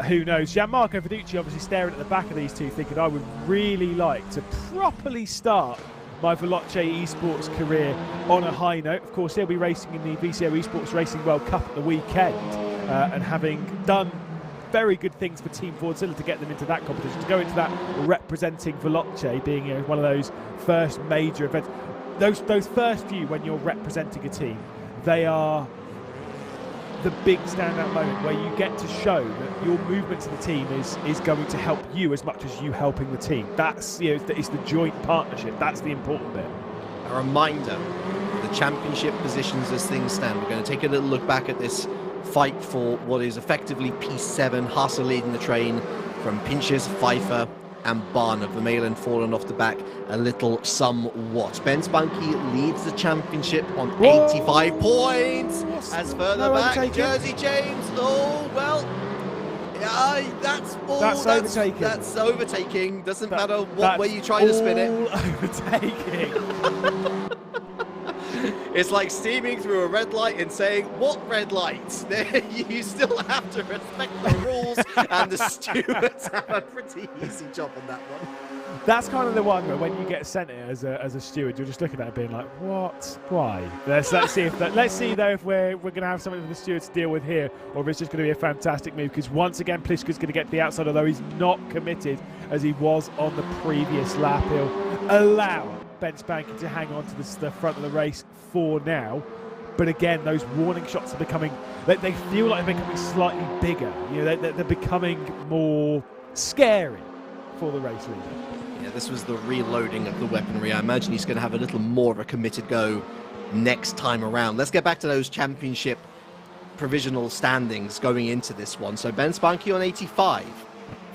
Who knows? Gianmarco Fiducci obviously staring at the back of these two, thinking, I would really like to properly start my Veloce Esports career on a high note. Of course, he'll be racing in the VCO Esports Racing World Cup at the weekend, and having done very good things for Team Fordzilla to get them into that competition, to go into that representing Veloce, being one of those first major events. Those first few, when you're representing a team, they are the big standout moment where you get to show that your movement to the team is going to help you as much as you helping the team. That's it's the joint partnership. That's the important bit. A reminder, the championship positions as things stand. We're going to take a little look back at this fight for what is effectively P7. Haase leading the train from Pinches, Pfeiffer and Barna. Vermeulen fallen off the back a little somewhat. Ben Spanky leads the championship on 85 points. As further back, Jersey James. Oh, well, that's overtaking. That's overtaking. Doesn't matter what way you try to spin it. Overtaking. It's like steaming through a red light and saying, what red lights? You still have to respect the rules, and the stewards have a pretty easy job on that one. That's kind of the one where when you get sent it as a steward, you're just looking at it being like, what? Why? Let's see though if we're going to have something for the stewards to deal with here, or if it's just going to be a fantastic move, because once again Pliška's going to get to the outside, although he's not committed as he was on the previous lap. He'll allow Ben Spanky to hang on to the front of the race for now. But again, those warning shots are becoming, they feel like they're becoming slightly bigger. They're becoming more scary for the race leader. Yeah, this was the reloading of the weaponry. I imagine he's going to have a little more of a committed go next time around. Let's get back to those championship provisional standings going into this one. So Ben Spanky on 85.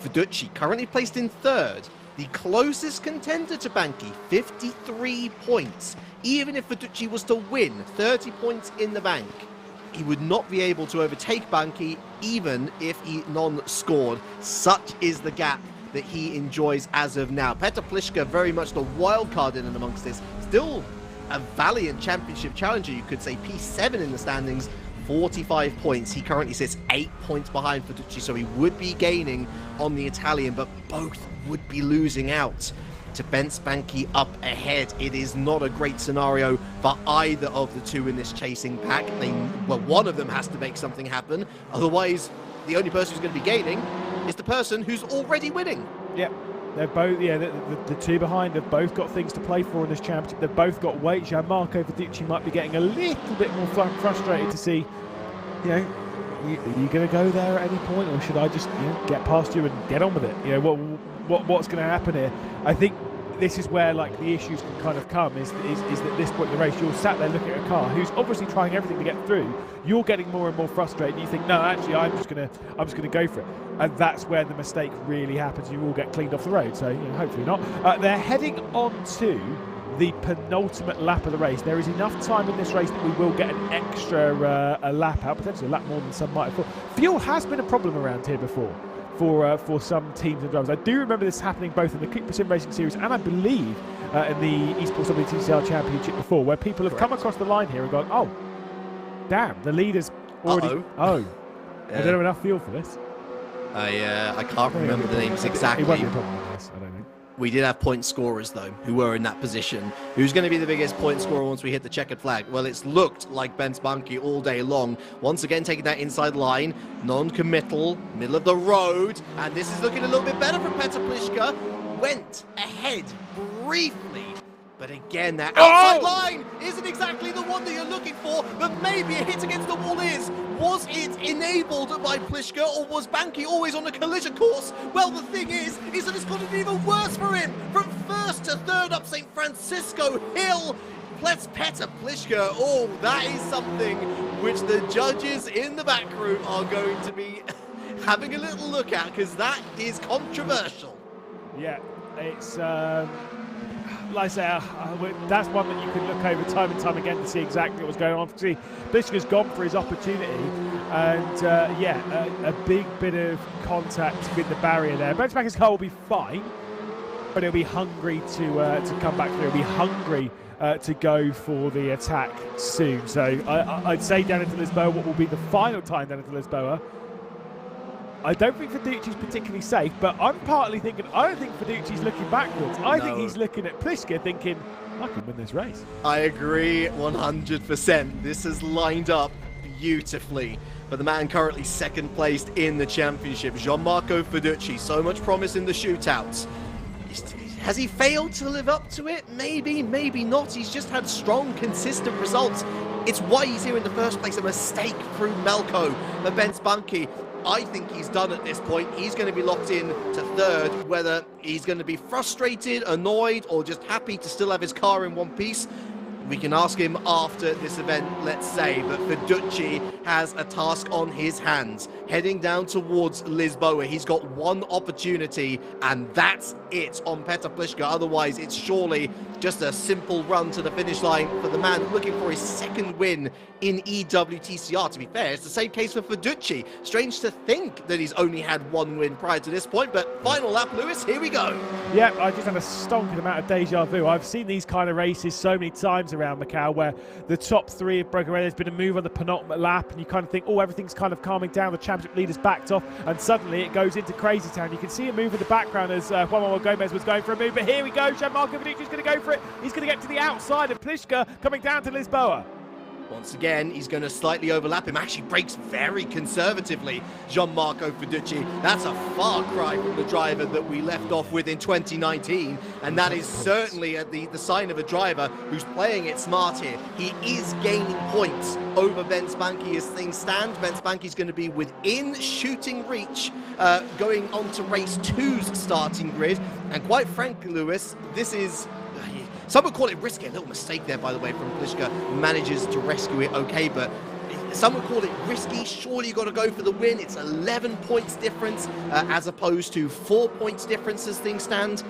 Fiducci currently placed in 3rd. The closest contender to Banky, 53 points. Even if Fiducci was to win, 30 points in the bank, he would not be able to overtake Banky even if he non-scored. Such is the gap that he enjoys as of now. Petr Pliška very much the wild card in and amongst this. Still a valiant championship challenger, you could say. P7 in the standings, 45 points. He currently sits 8 points behind Fiducci, so he would be gaining on the Italian, but both would be losing out to Ben Spanky up ahead. It is not a great scenario for either of the two in this chasing pack. One of them has to make something happen. Otherwise, the only person who's going to be gaining is the person who's already winning. Yep. They're both, the two behind have both got things to play for in this championship. They've both got weight. Gianmarco Fiducci might be getting a little bit more frustrated to see, are you going to go there at any point, or should I just get past you and get on with it? What's going to happen here? I think this is where like the issues can kind of come. Is at this point in the race, you're sat there looking at a car who's obviously trying everything to get through. You're getting more and more frustrated. And you think, no, actually, I'm just gonna go for it, and that's where the mistake really happens. You all get cleaned off the road. So hopefully not. They're heading on to the penultimate lap of the race. There is enough time in this race that we will get an extra a lap out, potentially a lap more than some might have thought. Fuel has been a problem around here before for some teams and drivers. I do remember this happening both in the Cooper Sim Racing Series and I believe in the Esports WTCR Championship before, where people have come across the line here and gone, oh, damn, the leader's already... I don't have enough fuel for this. I can't remember the names exactly. It won't be a problem with this, I don't think. We did have point scorers, though, who were in that position. Who's going to be the biggest point scorer once we hit the checkered flag? Well, it's looked like Ben Spunky all day long. Once again, taking that inside line, non-committal, middle of the road. And this is looking a little bit better for Petr Pliška. Went ahead briefly. But again, that outside line isn't exactly the one that you're looking for, but maybe a hit against the wall is. Was it enabled by Pliška, or was Banky always on a collision course? Well, the thing is that it's gotten even worse for him. From first to third up St. Francisco Hill, Petr Pliška. Oh, that is something which the judges in the back room are going to be having a little look at, because that is controversial. Yeah, it's... like I say, that's one that you can look over time and time again to see exactly what's going on. See, Pliška's gone for his opportunity, and a big bit of contact with the barrier there. Benchmarker's car will be fine, but he'll be hungry to come back through. He'll be hungry to go for the attack soon. So I'd say down into Lisboa, what will be the final time down into Lisboa. I don't think Fiduci's particularly safe, but I'm partly thinking, I don't think Fiduci's looking backwards. I think he's looking at Pliška thinking, I can win this race. I agree 100%. This has lined up beautifully. But the man currently second placed in the championship, Gianmarco Fiduci. So much promise in the shootouts. Has he failed to live up to it? Maybe, maybe not. He's just had strong, consistent results. It's why he's here in the first place. A mistake through Melko. But Ben Spunky, I think he's done at this point. He's going to be locked in to third. Whether he's going to be frustrated, annoyed, or just happy to still have his car in one piece, we can ask him after this event, let's say. But Fiduci has a task on his hands. Heading down towards Lisboa. He's got one opportunity, and that's it on Petr Pliška. Otherwise, it's surely just a simple run to the finish line for the man looking for his second win in EWTCR. To be fair, it's the same case for Fiduci. Strange to think that he's only had one win prior to this point, but final lap, Lewis, here we go. Yeah, I just had a stonking amount of deja vu. I've seen these kind of races so many times around Macau where the top three have broken away. There's been a move on the penultimate lap, and you kind of think, oh, everything's kind of calming down. The championship leader's backed off, and suddenly it goes into crazy town. You can see a move in the background as Juan Manuel Gomez was going for a move, but here we go. Gianmarco Fiduci's going to go for it. He's going to get to the outside of Pliška coming down to Lisboa. Once again, he's going to slightly overlap him. Actually brakes very conservatively, Gianmarco Fiduci. That's a far cry from the driver that we left off with in 2019. And that is certainly the sign of a driver who's playing it smart here. He is gaining points over Ben Spunky as things stand. Ben Spunky's going to be within shooting reach going on to race 2's starting grid. And quite frankly, Lewis, this is... Some would call it risky. A little mistake there, by the way, from Pliška. Manages to rescue it okay, but some would call it risky. Surely you've got to go for the win. It's 11 points difference as opposed to 4 points difference as things stand.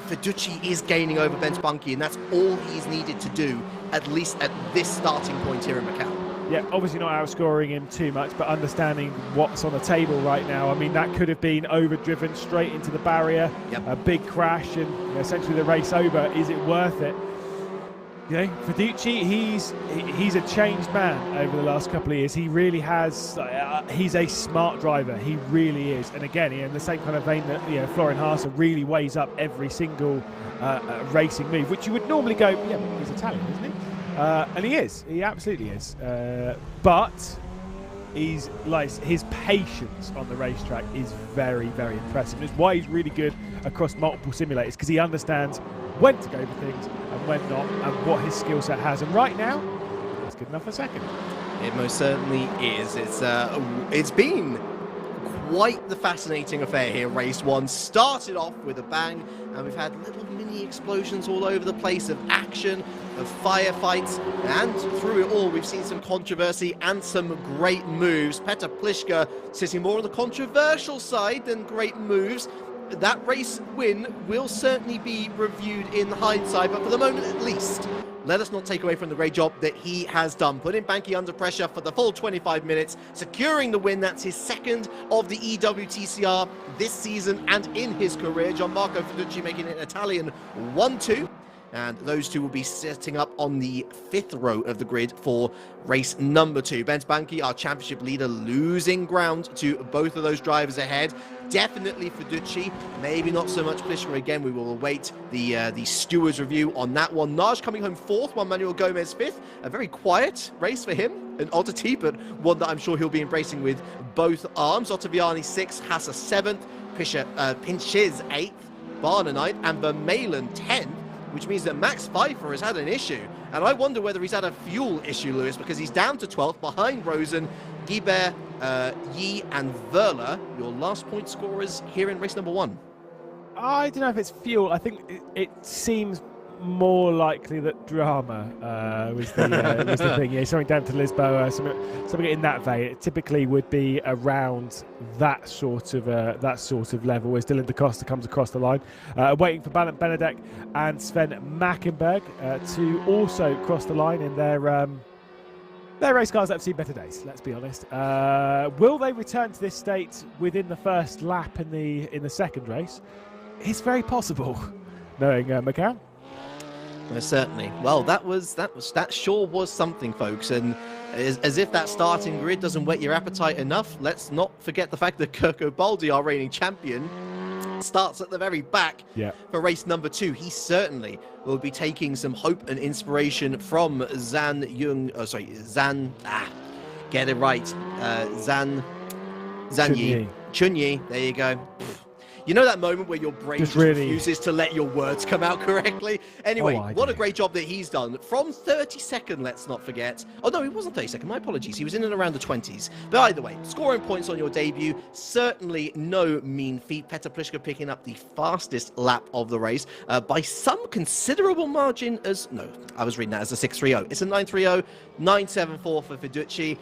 Fiduci is gaining over Ben Spunky, and that's all he's needed to do, at least at this starting point here in Macau. Yeah, obviously not outscoring him too much, but understanding what's on the table right now. I mean, that could have been overdriven straight into the barrier, a big crash, and essentially the race over. Is it worth it? You know, Fiduci, he's a changed man over the last couple of years. He really has. He's a smart driver. He really is. And again, in the same kind of vein that Florian Haase really weighs up every single racing move, which you would normally go, yeah, but he's Italian, isn't he? And he is. He absolutely is. But his patience on the racetrack is very, very impressive. It's why he's really good across multiple simulators, because he understands when to go for things and when not, and what his skill set has. And right now, it's good enough for second. It most certainly is. It's been quite the fascinating affair here. Race 1 started off with a bang, and we've had little mini explosions all over the place of action, of firefights, and through it all we've seen some controversy and some great moves. Petr Pliška sitting more on the controversial side than great moves. That race win will certainly be reviewed in hindsight, but for the moment at least, let us not take away from the great job that he has done. Putting Banky under pressure for the full 25 minutes, securing the win. That's his second of the EWTCR this season and in his career. Gianmarco Fiducci making it an Italian 1-2. And those two will be setting up on the 5th row of the grid for race number 2. Bence Banky, our championship leader, losing ground to both of those drivers ahead. Definitely Fiducci, maybe not so much Pliška. Again, we will await the stewards review on that one. Naj coming home 4th, Juan Manuel Gomez 5th. A very quiet race for him, an oddity, but one that I'm sure he'll be embracing with both arms. Ottaviani 6th, Hassa 7th, Pinches 8th, Barner 9th, and Vermeulen 10th. Which means that Max Pfeiffer has had an issue. And I wonder whether he's had a fuel issue, Lewis, because he's down to 12th behind Rosen, Guibert, Yi, and Verla, your last point scorers here in race number 1. I don't know if it's fuel. I think it seems more likely that drama was the thing. Yeah, something down to Lisboa, something in that vein. It typically would be around that sort of level as Dylan Da Costa comes across the line, waiting for Balint Benedek and Sven Mackenberg to also cross the line in their race cars that have seen better days. Let's be honest. Will they return to this state within the first lap in the second race? It's very possible, knowing Macau. Certainly. Well, that sure was something, folks. And as if that starting grid doesn't whet your appetite enough, let's not forget the fact that Kirk Baldi, our reigning champion, starts at the very back for race number 2. He certainly will be taking some hope and inspiration from Zan, get it right, Chunyi. There you go. You know that moment where your brain just refuses to let your words come out correctly? Anyway, what a great job that he's done. From 32nd, let's not forget. Oh, no, he wasn't 32nd. My apologies. He was in and around the 20s. But either way, scoring points on your debut, certainly no mean feat. Petr Pliška picking up the fastest lap of the race by some considerable margin as... No, I was reading that as a 6.30. It's a 9.30, 9.74 for Fiducci.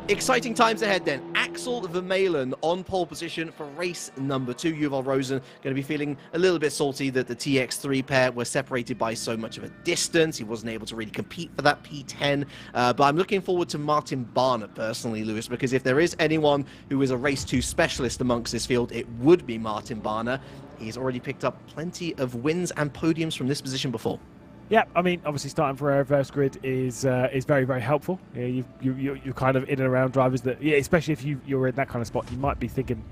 Exciting times ahead then. Axel Vermeulen on pole position for race number 2. Yuval Rosen going to be feeling a little bit salty that the TX3 pair were separated by so much of a distance. He wasn't able to really compete for that P10. But I'm looking forward to Martin Barner personally, Lewis, because if there is anyone who is a race 2 specialist amongst this field, it would be Martin Barner. He's already picked up plenty of wins and podiums from this position before. Yeah, I mean, obviously starting for a reverse grid is very, very helpful. Yeah, you're kind of in and around drivers that, especially if you're in that kind of spot, you might be thinking,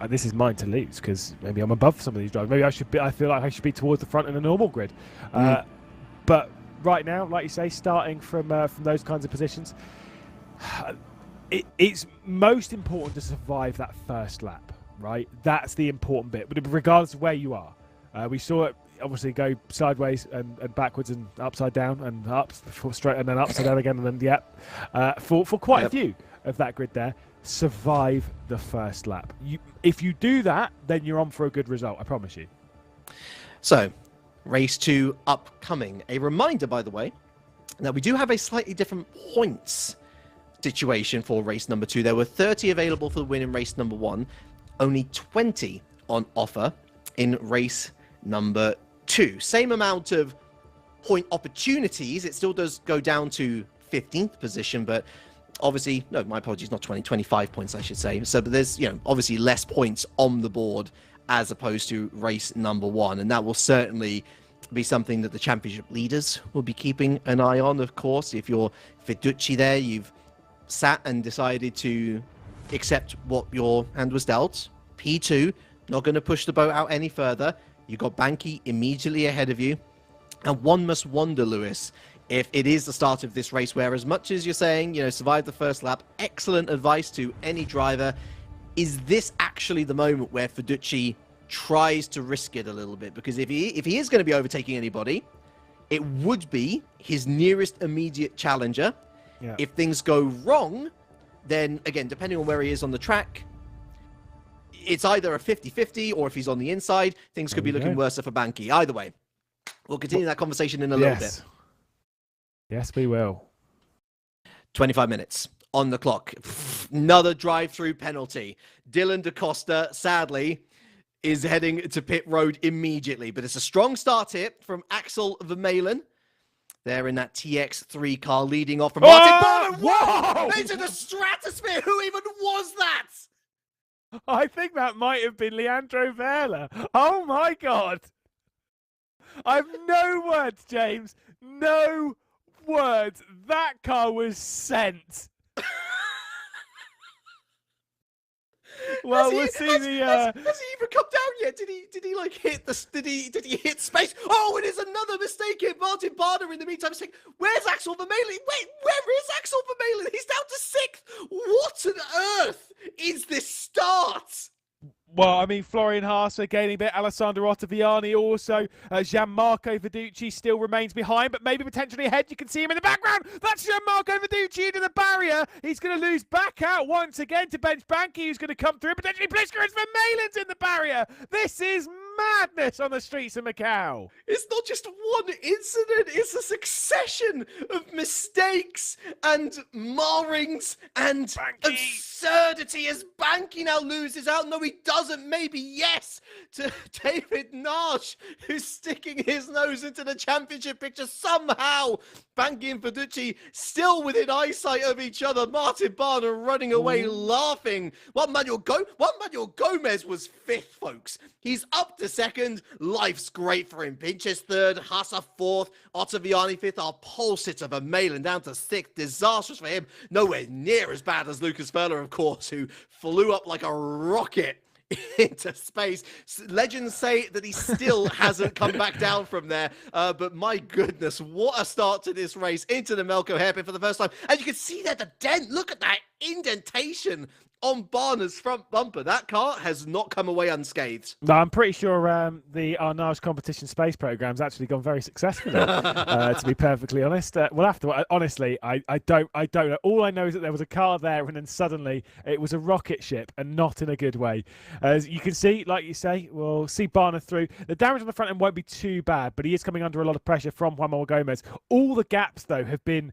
this is mine to lose because maybe I'm above some of these drivers. Maybe I feel like I should be towards the front in a normal grid. But right now, like you say, starting from those kinds of positions, it's most important to survive that first lap, right? That's the important bit, but regardless of where you are. We saw it obviously go sideways and backwards and upside down and up straight and then upside down again and then for quite a few of that grid there. Survive the first lap. If you do that, then you're on for a good result, I promise you. So race 2 upcoming. A reminder, by the way, that we do have a slightly different points situation for race number 2. There were 30 available for the win in race number 1, only 20 on offer in race number 2. Same amount of point opportunities. It still does go down to 15th position, but obviously, no, my apologies, not 20, 25 points, I should say. So, but there's, obviously less points on the board as opposed to race number 1. And that will certainly be something that the championship leaders will be keeping an eye on, of course. If you're Fiducci there, you've sat and decided to accept what your hand was dealt. P2, not going to push the boat out any further. You've got Banky immediately ahead of you. And one must wonder, Lewis, if it is the start of this race where, as much as you're saying, survive the first lap, excellent advice to any driver, is this actually the moment where Fiducci tries to risk it a little bit? Because if he is going to be overtaking anybody, it would be his nearest immediate challenger. Yeah. If things go wrong, then, again, depending on where he is on the track, it's either a 50-50 or if he's on the inside, things could be looking worse for Banky. Either way, we'll continue that conversation in a little bit. Yes, we will. 25 minutes on the clock. Another drive-through penalty. Dylan DaCosta, sadly, is heading to pit road immediately. But it's a strong start here from Axel Vermeulen. They're in that TX3 car leading off from Martin Barner. Whoa! Into the stratosphere. Who even was that? I think that might have been Leandro Vela. Oh, my God. I've no words, James. No words. That car was sent. Well, we'll see has he even come down yet? Did he like hit did he hit space? Oh, it is another mistake here. Martin Barner in the meantime saying, "Where's Axel Vermeulen? Wait, where is Axel Vermeulen? He's down to 6th. What on earth is this start?" Well, I mean, Florian Haas gaining a bit. Alessandro Ottaviani also. Gianmarco Verducci still remains behind, but maybe potentially ahead. You can see him in the background. That's Gianmarco Verducci into the barrier. He's going to lose back out once again to bench Banky, who's going to come through. Potentially Pliska and Vermeulen's in the barrier. This is madness on the streets of Macau. It's not just one incident. It's a succession of mistakes and marrings and absurdity as Banky now loses out. No, he doesn't. Maybe yes to David Nash, who's sticking his nose into the championship picture. Somehow Banky and Verducci still within eyesight of each other. Martin Barner running away laughing. Juan Manuel Gomez was 5th, folks. He's up to 2nd. Life's great for him. Pinches 3rd. Hassa 4th. Ottaviani 5th. Our pole sitter Vermeulen down to 6th. Disastrous for him. Nowhere near as bad as Lucas Verler, of course, who flew up like a rocket into space. Legends say that he still hasn't come back down from there. But my goodness, what a start to this race into the Melco hairpin for the first time. And you can see there the dent. Look at that indentation on Barner's front bumper. That car has not come away unscathed. No, I'm pretty sure the Arnage competition space program's actually gone very successfully. To be perfectly honest, we'll have to. Honestly, I don't know. All I know is that there was a car there, and then suddenly it was a rocket ship, and not in a good way. As you can see, like you say, we'll see Barner through. The damage on the front end won't be too bad, but he is coming under a lot of pressure from Juan Manuel Gomez. All the gaps though have been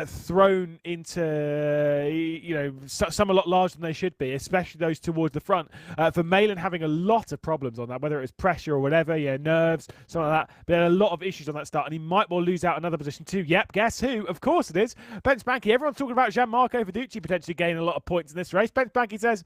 thrown into some a lot larger than they should be, especially those towards the front. Vermeulen having a lot of problems on that, whether it was pressure or whatever, nerves, something like that. But a lot of issues on that start, and he might well lose out another position too. Yep, guess who? Of course it is. Benz Banky. Everyone's talking about Gianmarco Verducci potentially gaining a lot of points in this race. Benz Banky says,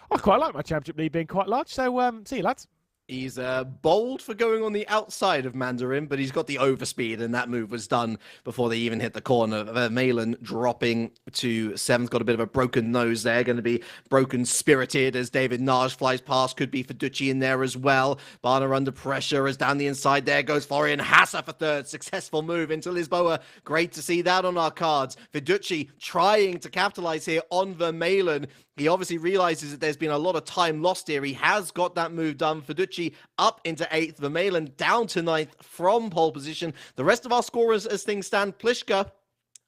I quite like my championship lead being quite large, so see you, lads. He's bold for going on the outside of Mandarin, but he's got the overspeed, and that move was done before they even hit the corner. Vermeulen dropping to 7th, got a bit of a broken nose there, going to be broken-spirited as David Nage flies past. Could be Verducci in there as well. Barner under pressure as down the inside there goes Florian Hassa for 3rd. Successful move into Lisboa. Great to see that on our cards. Verducci trying to capitalize here on Vermeulen. He obviously realizes that there's been a lot of time lost here. He has got that move done. Verducci up into 8th. Vermeulen down to 9th from pole position. The rest of our scorers as things stand, Pliska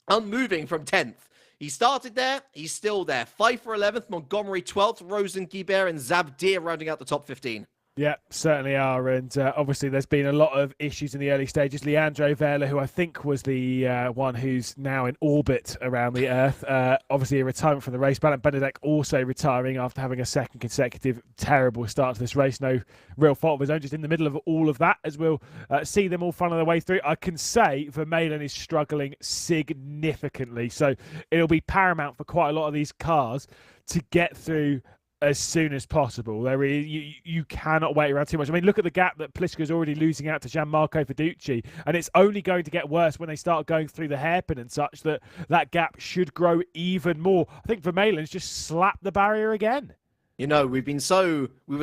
unmoving from 10th. He started there. He's still there. Pfeiffer 11th. Montgomery 12th. Rosen, Guibert, and Zabdir rounding out the top 15. Yeah, certainly are. And obviously there's been a lot of issues in the early stages. Leandro Vela, who I think was the one who's now in orbit around the Earth, obviously a retirement from the race. Benedek also retiring after having a 2nd consecutive terrible start to this race. No real fault of his own, just in the middle of all of that, as we'll see them all funnel their way through. I can say Vermeulen is struggling significantly. So it'll be paramount for quite a lot of these cars to get through as soon as possible. You cannot wait around too much. I mean, look at the gap that Pliska's already losing out to Gianmarco Verducci, and it's only going to get worse when they start going through the hairpin and such. That gap should grow even more. I think Vermeulen's just slapped the barrier again. You know, we were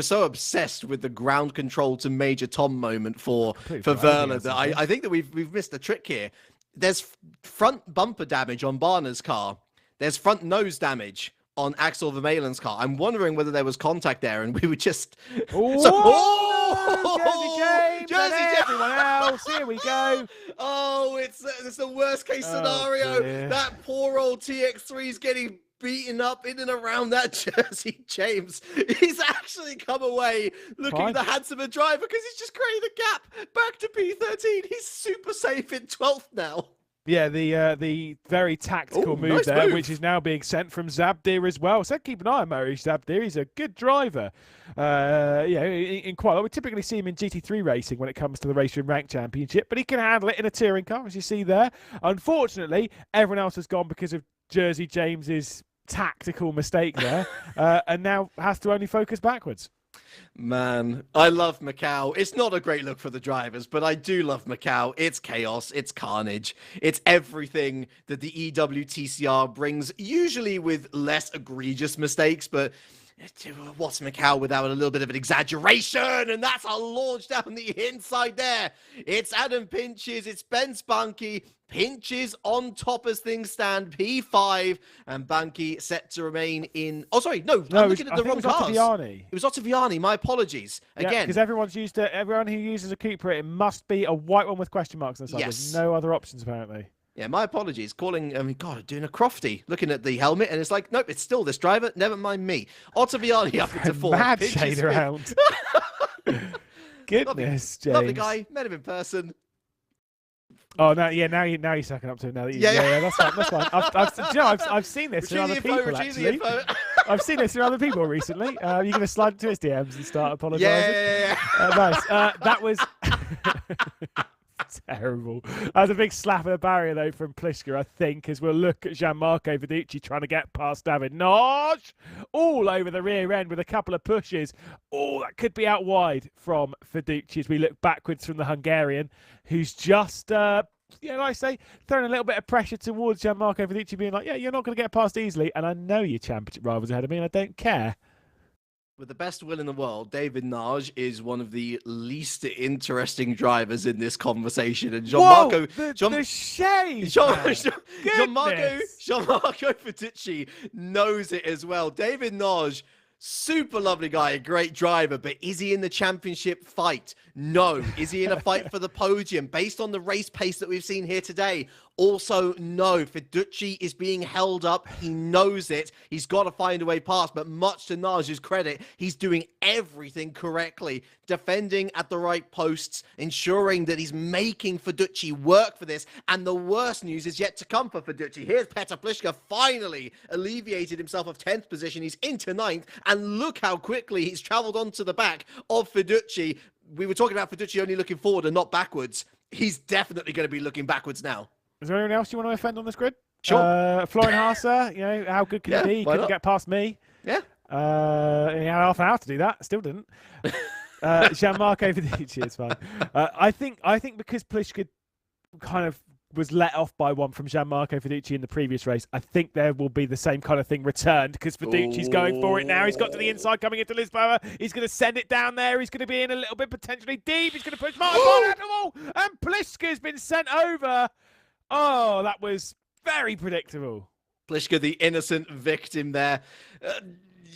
so obsessed with the ground control to Major Tom moment for Verler that I think that we've missed a trick here. There's front bumper damage on Barner's car. There's front nose damage on Axel Vermeulen's car. I'm wondering whether there was contact there, and we were just... Jersey James and everyone else. Here we go. Oh, it's the worst case scenario. Dear. That poor old TX3 is getting beaten up in and around that jersey, James. He's actually come away looking the handsomer driver because he's just created a gap back to P13. He's super safe in 12th now. Yeah, the very tactical move there, which is now being sent from Zabdir as well. So keep an eye on Mariusz Zabdir. He's a good driver. In quite. We typically see him in GT3 racing when it comes to the RaceRoom Rank Championship, but he can handle it in a touring car, as you see there. Unfortunately, everyone else has gone because of Jersey James's tactical mistake there, and now has to only focus backwards. Man, I love Macau. It's not a great look for the drivers, but I do love Macau. It's chaos, it's carnage, it's everything that the EWTCR brings, usually with less egregious mistakes, but what's Macau without a little bit of an exaggeration? And that's a launch down the inside there. It's Adam Pinches, it's Ben Spunky. Pinches on top as things stand, P5, and Banky set to remain in... Oh, sorry, no, I'm looking at the wrong cars. It was Ottaviani, my apologies. Again. Because everyone who uses a Cupra, it must be a white one with question marks on the side. Yes. There's no other options, apparently. Yeah, my apologies. Doing a crofty, looking at the helmet, and it's like, nope, it's still this driver, never mind me. Ottaviani up into 4. Mad shade around. Goodness, James. Lovely guy, met him in person. Oh no! Yeah, now you're sucking up to it. Now that that's fine. That's fine. I've seen this in other people actually. I've seen this in other people recently. You're going to slide into his DMs and start apologising. Yeah. Nice. That was terrible. That was a big slap of the barrier though from Pliska, I think, as we'll look at Gianmarco Verducci trying to get past David Noj all over the rear end with a couple of pushes. Oh, that could be out wide from Verducci as we look backwards from the Hungarian, who's just like I say, throwing a little bit of pressure towards Gianmarco Verducci, being like, yeah, you're not going to get past easily, and I know your championship rivals ahead of me, and I don't care. With the best will in the world, David Naj is one of the least interesting drivers in this conversation. And Gianmarco... the shade! Gianmarco Verducci knows it as well. David Naj, super lovely guy, a great driver, but is he in the championship fight? No. Is he in a fight for the podium? Based on the race pace that we've seen here today, also no. Verducci is being held up. He knows it. He's got to find a way past, but much to Naj's credit, he's doing everything correctly, defending at the right posts, ensuring that he's making Verducci work for this, and the worst news is yet to come for Verducci. Here's Petr Pliska finally alleviated himself of 10th position. He's into 9th, and look how quickly he's traveled onto the back of Verducci. We were talking about Verducci only looking forward and not backwards. He's definitely going to be looking backwards now. Is there anyone else you want to offend on this grid? Sure. Florian Haase, how good can he be? He couldn't get past me. Yeah. He had half an hour to do that. Still didn't. Gianmarco Verducci is fine. I think because Pliska kind of was let off by one from Gianmarco Verducci in the previous race, I think there will be the same kind of thing returned because Verducci's going for it now. He's got to the inside coming into Lisboa. He's going to send it down there. He's going to be in a little bit potentially deep. He's going to push Martin out of the wall. And Pliska's been sent over. Oh, that was very predictable. Pliska, the innocent victim there.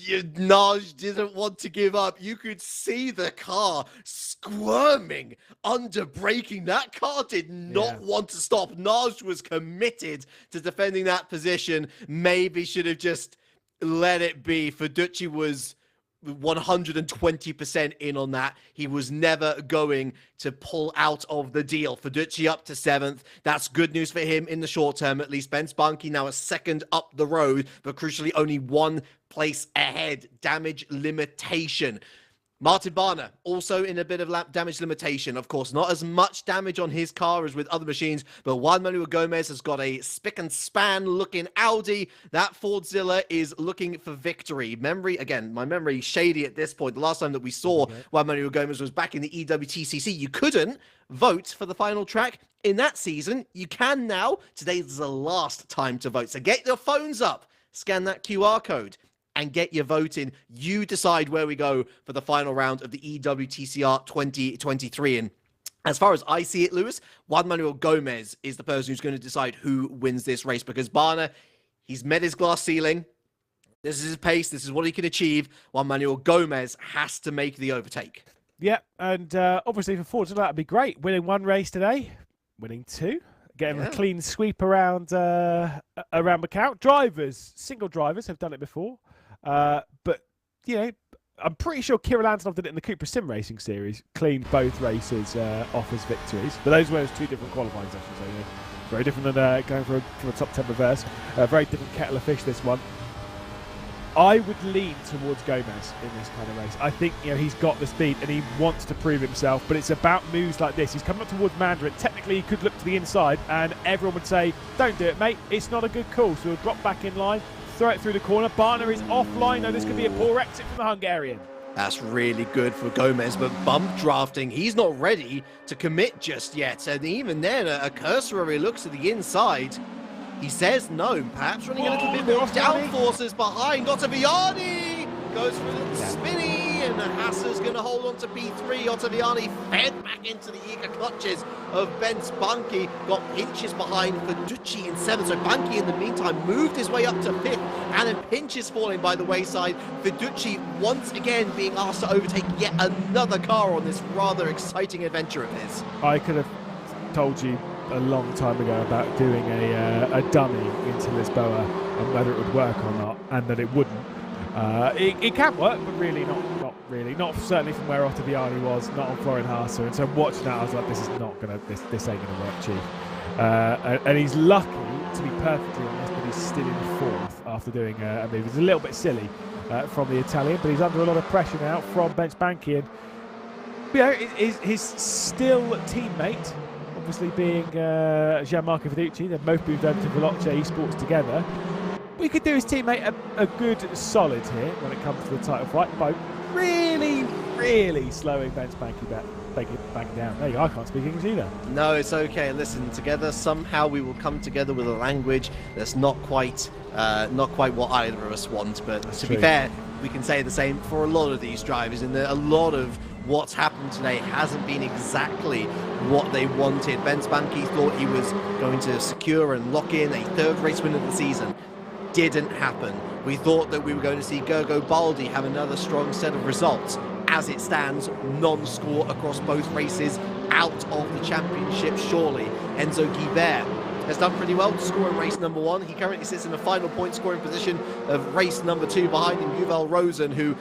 Naj didn't want to give up. You could see the car squirming under braking. That car did not want to stop. Naj was committed to defending that position. Maybe should have just let it be. Verducci was 120% in on that. He was never going to pull out of the deal. Verducci up to 7th. That's good news for him in the short term, at least. Ben Spunky now a 2nd up the road, but crucially only 1 place ahead. Damage limitation. Martin Barner also in a bit of lap damage limitation. Of course, not as much damage on his car as with other machines, but Juan Manuel Gomez has got a spick and span looking Audi. That Fordzilla is looking for victory. My memory shady at this point. The last time that we saw Juan Manuel Gomez was back in the EWTCC. You couldn't vote for the final track in that season. You can now. Today's the last time to vote. So get your phones up, scan that QR code, and get your vote in. You decide where we go for the final round of the EWTCR 2023. And as far as I see it, Lewis, Juan Manuel Gomez is the person who's going to decide who wins this race, because Barner, he's met his glass ceiling. This is his pace. This is what he can achieve. Juan Manuel Gomez has to make the overtake. Yeah, and obviously for Forza, that'd be great. Winning 1 race today, winning 2. getting a clean sweep around Macau. Single drivers have done it before, but I'm pretty sure Kirill Antonov did it in the Cupra Sim Racing Series, cleaned both races off as victories. But those were two different qualifying sessions. So, very different than going for a top 10 reverse. Very different kettle of fish, this one. I would lean towards Gomez in this kind of race. I think he's got the speed and he wants to prove himself, but it's about moves like this. He's coming up towards Mandarin. Technically, he could look to the inside and everyone would say, don't do it, mate. It's not a good call. So he'll drop back in line, throw it through the corner. Barner is offline. No, this could be a poor exit from the Hungarian. That's really good for Gomez, but bump drafting, he's not ready to commit just yet. And even then, a cursory look to the inside. He says no, perhaps running a little bit more downforces behind. Ottaviani goes for a little spinny, and Hasser's going to hold on to P3. Ottaviani fed back into the eager clutches of Benz Banki. Got pinches behind Fiducci in 7th. So Banki, in the meantime, moved his way up to 5th, and then pinches falling by the wayside. Fiducci once again being asked to overtake yet another car on this rather exciting adventure of his. I could have told you a long time ago about doing a dummy into Lisboa and whether it would work or not, and that it wouldn't. It can work, but really not really. Not certainly from where Ottaviani was, not on Florian Hasser. And so watching that, I was like, this ain't gonna work, Chief. And he's lucky, to be perfectly honest, that he's still in 4th after doing a move. It's a little bit silly from the Italian, but he's under a lot of pressure now from Benz Banki. And his still teammate, obviously being Gianmarco Fiducci, they've both moved over to Veloce Esports together. We could do his teammate a good solid here when it comes to the title fight by really, really slowing Benz Banki down. There you go, I can't speak English either. No, it's okay. Listen, together somehow we will come together with a language that's not quite what either of us want. But to be fair, we can say the same for a lot of these drivers, and a lot of what's happened today hasn't been exactly what they wanted. Benz Banki thought he was going to secure and lock in a 3rd race win of the season. Didn't happen. We thought that we were going to see Gergo Baldi have another strong set of results. As it stands, non-score across both races, out of the championship surely. Enzo Guibert has done pretty well to score in race number 1. He currently sits in the final point scoring position of race number 2. Behind him, Yuval Rosen, who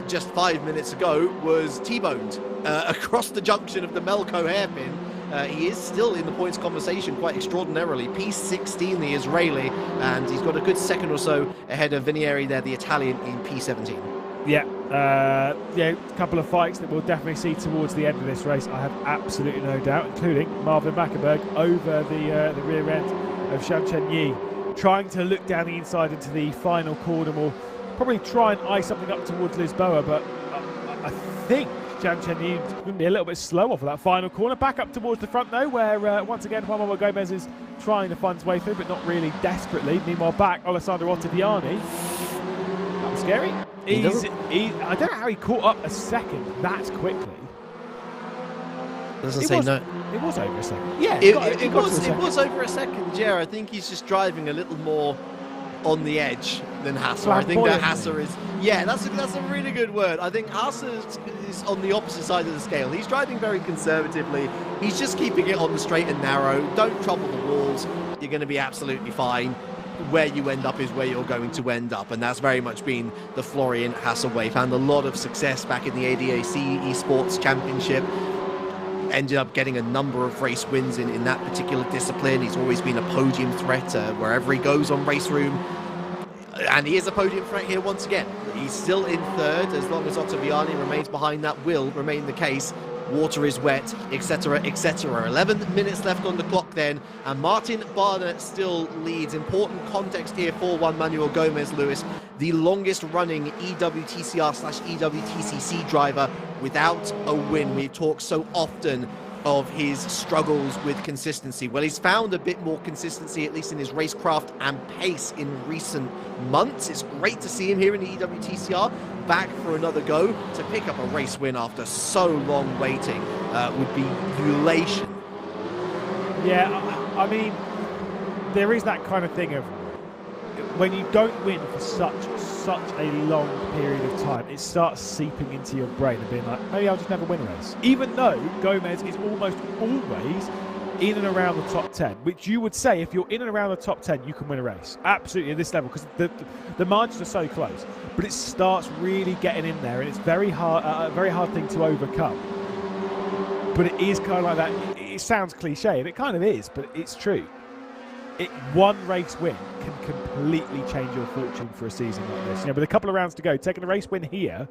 just 5 minutes ago was T-boned across the junction of the Melco hairpin. He is still in the points conversation quite extraordinarily. P16, the Israeli, and he's got a good second or so ahead of Vinieri there, the Italian, in P17. Yeah, a couple of fights that we'll definitely see towards the end of this race, I have absolutely no doubt, including Marvin Mackenberg over the rear end of Xianchen Yi, trying to look down the inside into the final corner. Will probably try and eye something up towards Lisboa, but I think Xianchen Yi is going to be a little bit slow off of that final corner. Back up towards the front though, where once again Juan Manuel Gomez is trying to find his way through, but not really desperately. Meanwhile, back Alessandro Ottaviani. That was scary. I don't know how he caught up a second that quickly. Doesn't say no. It was over a second. Yeah, it was over a second. Yeah, I think he's just driving a little more on the edge than Hasser. I think that Hasser is. Yeah, that's a really good word. I think Hasser is on the opposite side of the scale. He's driving very conservatively. He's just keeping it on the straight and narrow. Don't trouble the walls. You're going to be absolutely fine. Where you end up is where you're going to end up, and that's very much been the Florian Hasser way. Found a lot of success back in the ADAC Esports Championship. Ended up getting a number of race wins in that particular discipline. He's always been a podium threat wherever he goes on RaceRoom. And he is a podium threat here once again. He's still in 3rd. As long as Ottaviani remains behind, that will remain the case. Water is wet, etc., etc. 11 minutes left on the clock then, and Martin Barner still leads. Important context here for Juan Manuel Gomez, Lewis, the longest running EWTCR/EWTCC driver without a win. We've talked so often of his struggles with consistency. Well, he's found a bit more consistency, at least in his racecraft and pace in recent months. It's great to see him here in the EWTCR, back for another go. To pick up a race win after so long waiting would be elation. Yeah, I mean, there is that kind of thing of when you don't win for such a long period of time, it starts seeping into your brain and being like, maybe I'll just never win a race. Even though Gomez is almost always in and around the top 10, which you would say if you're in and around the top 10, you can win a race. Absolutely at this level, because the margins are so close. But it starts really getting in there, and it's very hard, a very hard thing to overcome. But it is kind of like that. It sounds cliche, and it kind of is, but it's true. One race win can completely change your fortune for a season like this. With a couple of rounds to go, taking a race win here,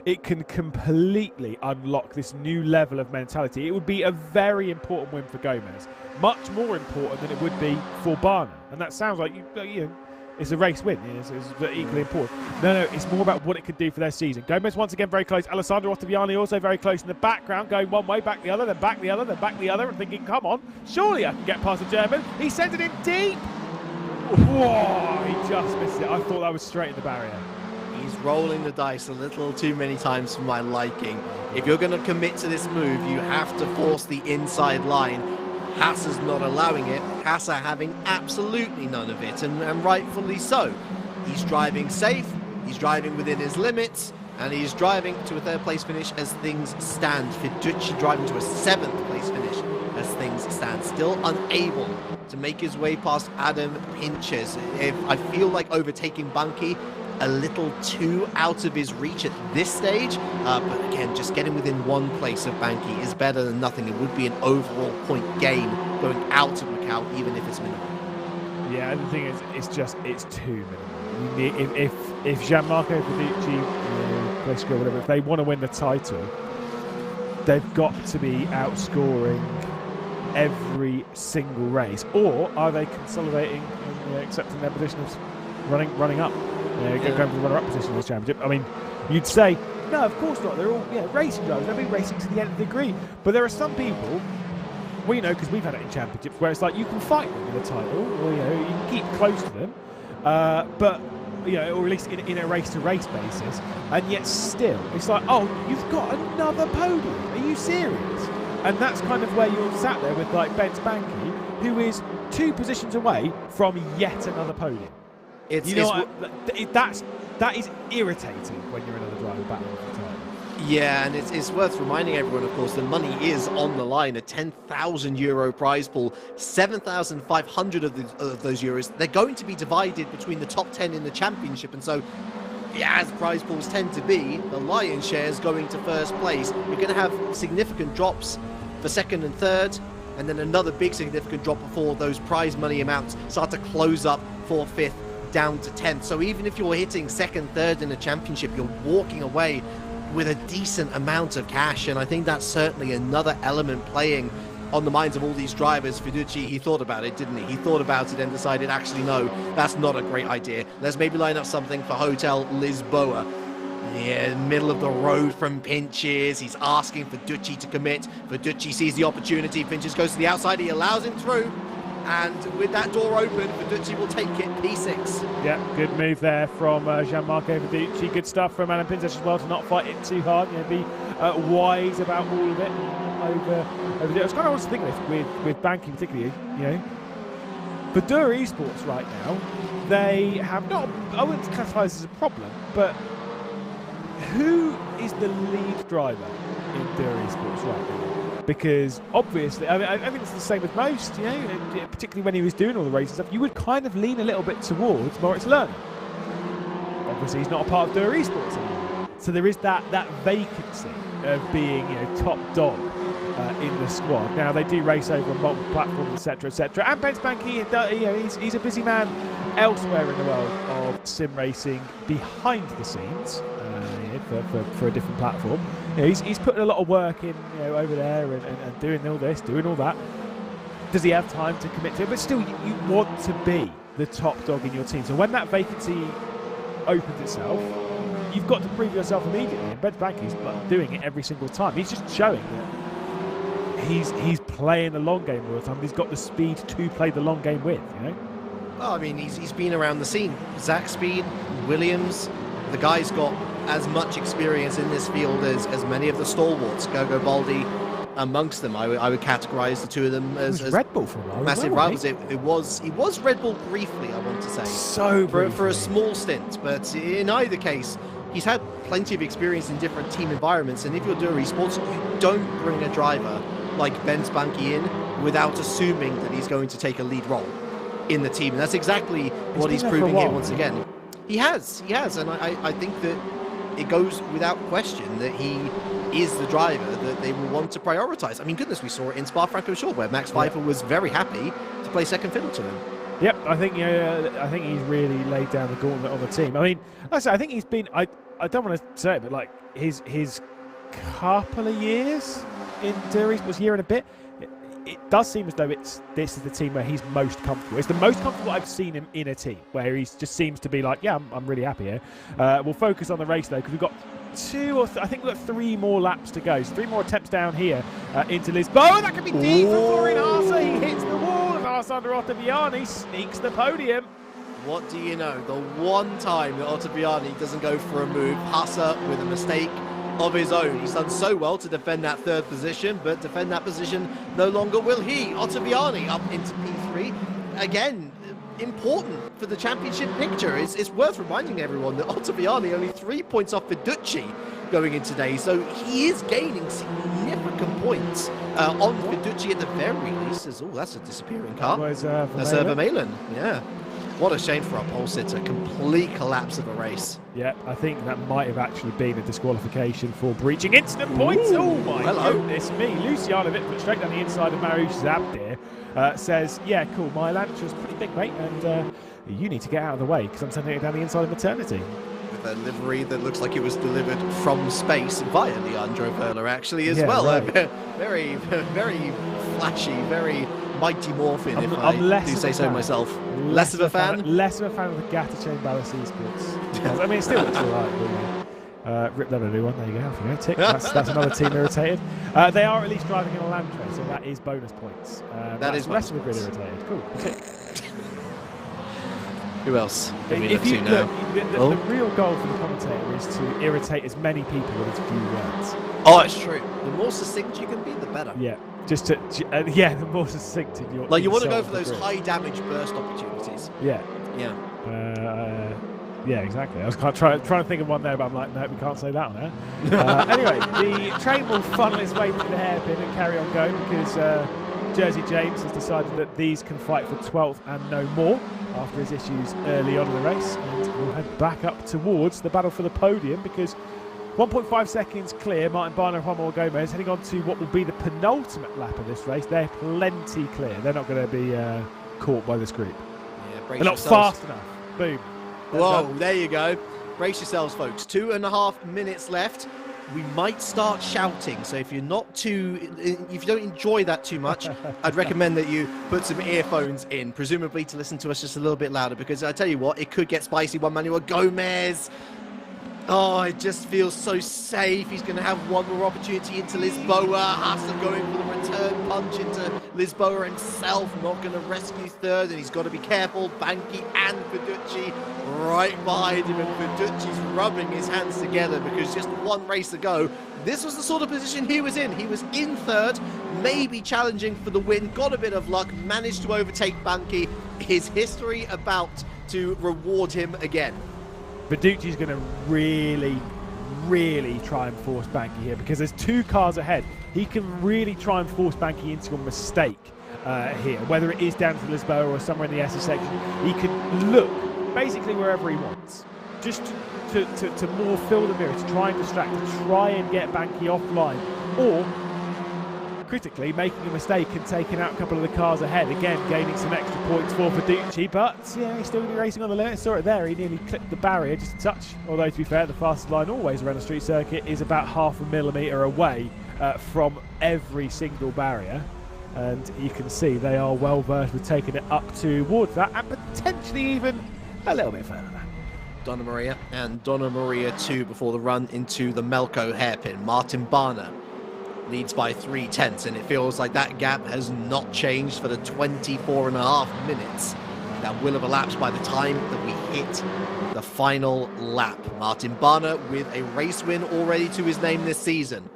it can completely unlock this new level of mentality. It would be a very important win for Gomez, much more important than it would be for Barna. And that sounds like it's a race win. It's equally important. No, it's more about what it could do for their season. Gomez once again very close. Alessandro Ottaviani also very close in the background, going one way, back the other, then back the other, then back the other, and thinking, come on, surely I can get past the German. He sends it in deep. Whoa, he just missed it. I thought that was straight in the barrier. He's rolling the dice a little too many times for my liking. If you're going to commit to this move, you have to force the inside line. Hasser's not allowing it. Hasser having absolutely none of it, and rightfully so. He's driving safe, he's driving within his limits, and he's driving to a third place finish as things stand. Fiducci driving to a 7th place finish as things stand. Still unable to make his way past Adam Pinches. I feel like overtaking Bunky a little too out of his reach at this stage, but again, just getting within 1 place of Banky is better than nothing. It would be an overall point gain going out of Macau, even if it's minimal. Yeah, and the thing is, it's too minimal. If Gianmarco Fiducci, Plesco, whatever, if they want to win the title, they've got to be outscoring every single race, or are they consolidating and accepting their position as running up? Going for the runner-up position in this championship. I mean, you'd say, no, of course not. They're all racing drivers. They'll be racing to the nth degree. But there are some people, because we've had it in championships, where it's like you can fight them in the title, or you can keep close to them, but or at least in a race-to-race basis, and yet still, it's like, oh, you've got another podium. Are you serious? And that's kind of where you're sat there with like Ben Spanky, who is 2 positions away from yet another podium. That is irritating when you're another driver battling for the title. Yeah, and it's worth reminding everyone, of course, the money is on the line. A €10,000 prize pool, 7,500 of those euros. They're going to be divided between the top 10 in the championship, and so, as prize pools tend to be, the lion's share is going to first place. You're going to have significant drops for 2nd and 3rd, and then another big significant drop before those prize money amounts start to close up for 5th. Down to 10th. So even if you're hitting 2nd, 3rd in a championship, you're walking away with a decent amount of cash, and I think that's certainly another element playing on the minds of all these drivers. Fiducci, he thought about it, didn't he? He thought about it and decided, actually, no, that's not a great idea. Let's maybe line up something for Hotel Lisboa. Yeah, middle of the road from Pinches. He's asking Fiducci to commit. Fiducci sees the opportunity. Pinches goes to the outside. He allows him through. And with that door open, Fiducci will take it P6. Yeah, good move there from Gianmarco Fiducci. Good stuff from Alan Pinches as well to not fight it too hard. Be wise about all of it. Over there. I was kind of also thinking with banking particularly, for Dura Esports right now, they have not, I wouldn't classify this as a problem, but who is the lead driver in Dura Esports right now? Because obviously, I think it's the same with most, particularly when he was doing all the racing stuff, you would kind of lean a little bit towards Moritz Lerner. Obviously, he's not a part of Dura Esports anymore. So there is that vacancy of being top dog in the squad. Now, they do race over on multiple platforms, etc., etc. And Ben Spanky, he's a busy man elsewhere in the world of sim racing behind the scenes for a different platform. He's putting a lot of work in over there and doing all this, doing all that. Does he have time to commit to it? But still, you want to be the top dog in your team. So when that vacancy opens itself, you've got to prove yourself immediately. And Ben Spanky's doing it every single time. He's just showing that he's playing the long game all the time. He's got the speed to play the long game with. Well, I mean, he's been around the scene. Zach Speed, Williams, the guy's got as much experience in this field as many of the stalwarts. Gogo Baldi amongst them. I would categorize the two of them as Red Bull for a while. Massive rivals. He was Red Bull briefly, I want to say. So for a small stint, but in either case, he's had plenty of experience in different team environments, and if you're doing esports, you don't bring a driver like Ben Spanky in without assuming that he's going to take a lead role in the team. And that's exactly what he's proving here once again. He has, and I think that it goes without question that he is the driver that they will want to prioritise. I mean, goodness, we saw it in Spa-Francorchamps where Max Pfeiffer was very happy to play second fiddle to him. Yep, I think he's really laid down the gauntlet on the team. I mean, like I say, I think he's been. I don't want to say it, but like his couple of years in Duries was year and a bit. It does seem as though this is the team where he's most comfortable. It's the most comfortable I've seen him in a team where he just seems to be like, yeah, I'm really happy here. We'll focus on the race though, because we've got I think we've got 3 more laps to go. So 3 more attempts down here into Lisboa. That could be deep for Florian Haase. He hits the wall, and Alessandro Ottaviani sneaks the podium. What do you know? The one time that Ottaviani doesn't go for a move, Haase with a mistake of his own. He's done so well to defend that 3rd position, but defend that position no longer will he. Ottaviani up into P3. Again, important for the championship picture. It's worth reminding everyone that Ottaviani only 3 points off Fiducci going in today, so he is gaining significant points on Fiducci at the very least. That's a disappearing car. That's Vermeulen. Yeah. What a shame for our pole sitter. Complete collapse of a race. Yeah, I think that might have actually been a disqualification for breaching instant points. Oh my goodness me. Luciano Vitford straight down the inside of Mariusz Zabdir says, yeah, cool, my Lantra's pretty big, mate, and you need to get out of the way because I'm sending it down the inside of maternity. With a livery that looks like it was delivered from space via Leandro Perla, actually, as well. Right. Very, very flashy, very Mighty Morphin, if I do say so myself. Less of a fan? Less of a fan of the Gata Chain Ballas Esports. I mean, it still looks alright, but Rip them a new one. There you go. Off you go. Tick. That's another team irritated. They are at least driving in a Lantra, so that is bonus points. That is the rest of the grid irritated. Cool. Tick. Who else? The real goal for the commentator is to irritate as many people with as few words. Oh, it's true. The more succinct you can be, the better. Yeah. Just to, the more succinct in your. Like you want to go for those high damage burst opportunities. Yeah. Yeah. Yeah, exactly. I was trying to think of one there, but I'm like, no, we can't say that on there. Anyway, the train will funnel its way through the hairpin and carry on going because Jersey James has decided that these can fight for 12th and no more after his issues early on in the race, and we'll head back up towards the battle for the podium because 1.5 seconds clear. Martin Barner and Juan Manuel Gomez heading on to what will be the penultimate lap of this race. They're plenty clear. They're not going to be caught by this group. Yeah, they're not fast enough. Boom. Whoa, there you go. Brace yourselves, folks. 2.5 minutes left. We might start shouting, so if you don't enjoy that too much, I'd recommend that you put some earphones in, presumably to listen to us just a little bit louder, because I tell you what, it could get spicy. Juan Manuel Gomez. Oh, it just feels so safe. He's going to have one more opportunity into Lisboa. Haase going for the return punch into Lisboa himself. Not going to rescue 3rd, and he's got to be careful. Banchi and Fiducci right behind him, and Fiducci's rubbing his hands together because just one race ago, this was the sort of position he was in. He was in 3rd, maybe challenging for the win. Got a bit of luck, managed to overtake Banchi. His history about to reward him again. Fiducci's going to really, really try and force Banchi here because there's 2 cars ahead. He can really try and force Banchi into a mistake here, whether it is down to Lisboa or somewhere in the SS section. He can look basically wherever he wants, just to more fill the mirror, to try and distract, to try and get Banchi offline, or critically making a mistake and taking out a couple of the cars ahead, again gaining some extra points for Fiducci, but yeah, he's still going to be racing on the limit. Saw it there, he nearly clipped the barrier just a touch, although to be fair, the fastest line always around a street circuit is about 0.5 millimetre away from every single barrier, and you can see they are well versed with taking it up towards that and potentially even a little bit further than Donna Maria and Donna Maria 2 before the run into the Melco hairpin. Martin Barner leads by 0.3, and it feels like that gap has not changed for the 24.5 minutes that will have elapsed by the time that we hit the final lap. Martin Barner with a race win already to his name this season.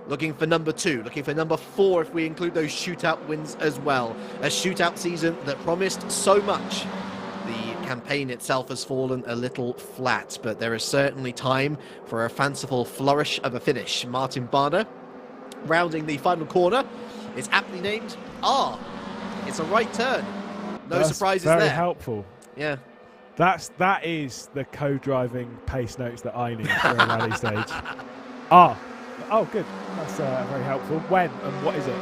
Looking for number 2, looking for number 4 if we include those shootout wins as well. A shootout season that promised so much. The campaign itself has fallen a little flat, but there is certainly time for a fanciful flourish of a finish. Martin Barner rounding the final corner It's aptly named R. It's a right turn. No That's surprises there. Very helpful. Yeah. That is the co-driving pace notes that I need for a rally stage. Ah. Oh, good. That's very helpful. When and what is it?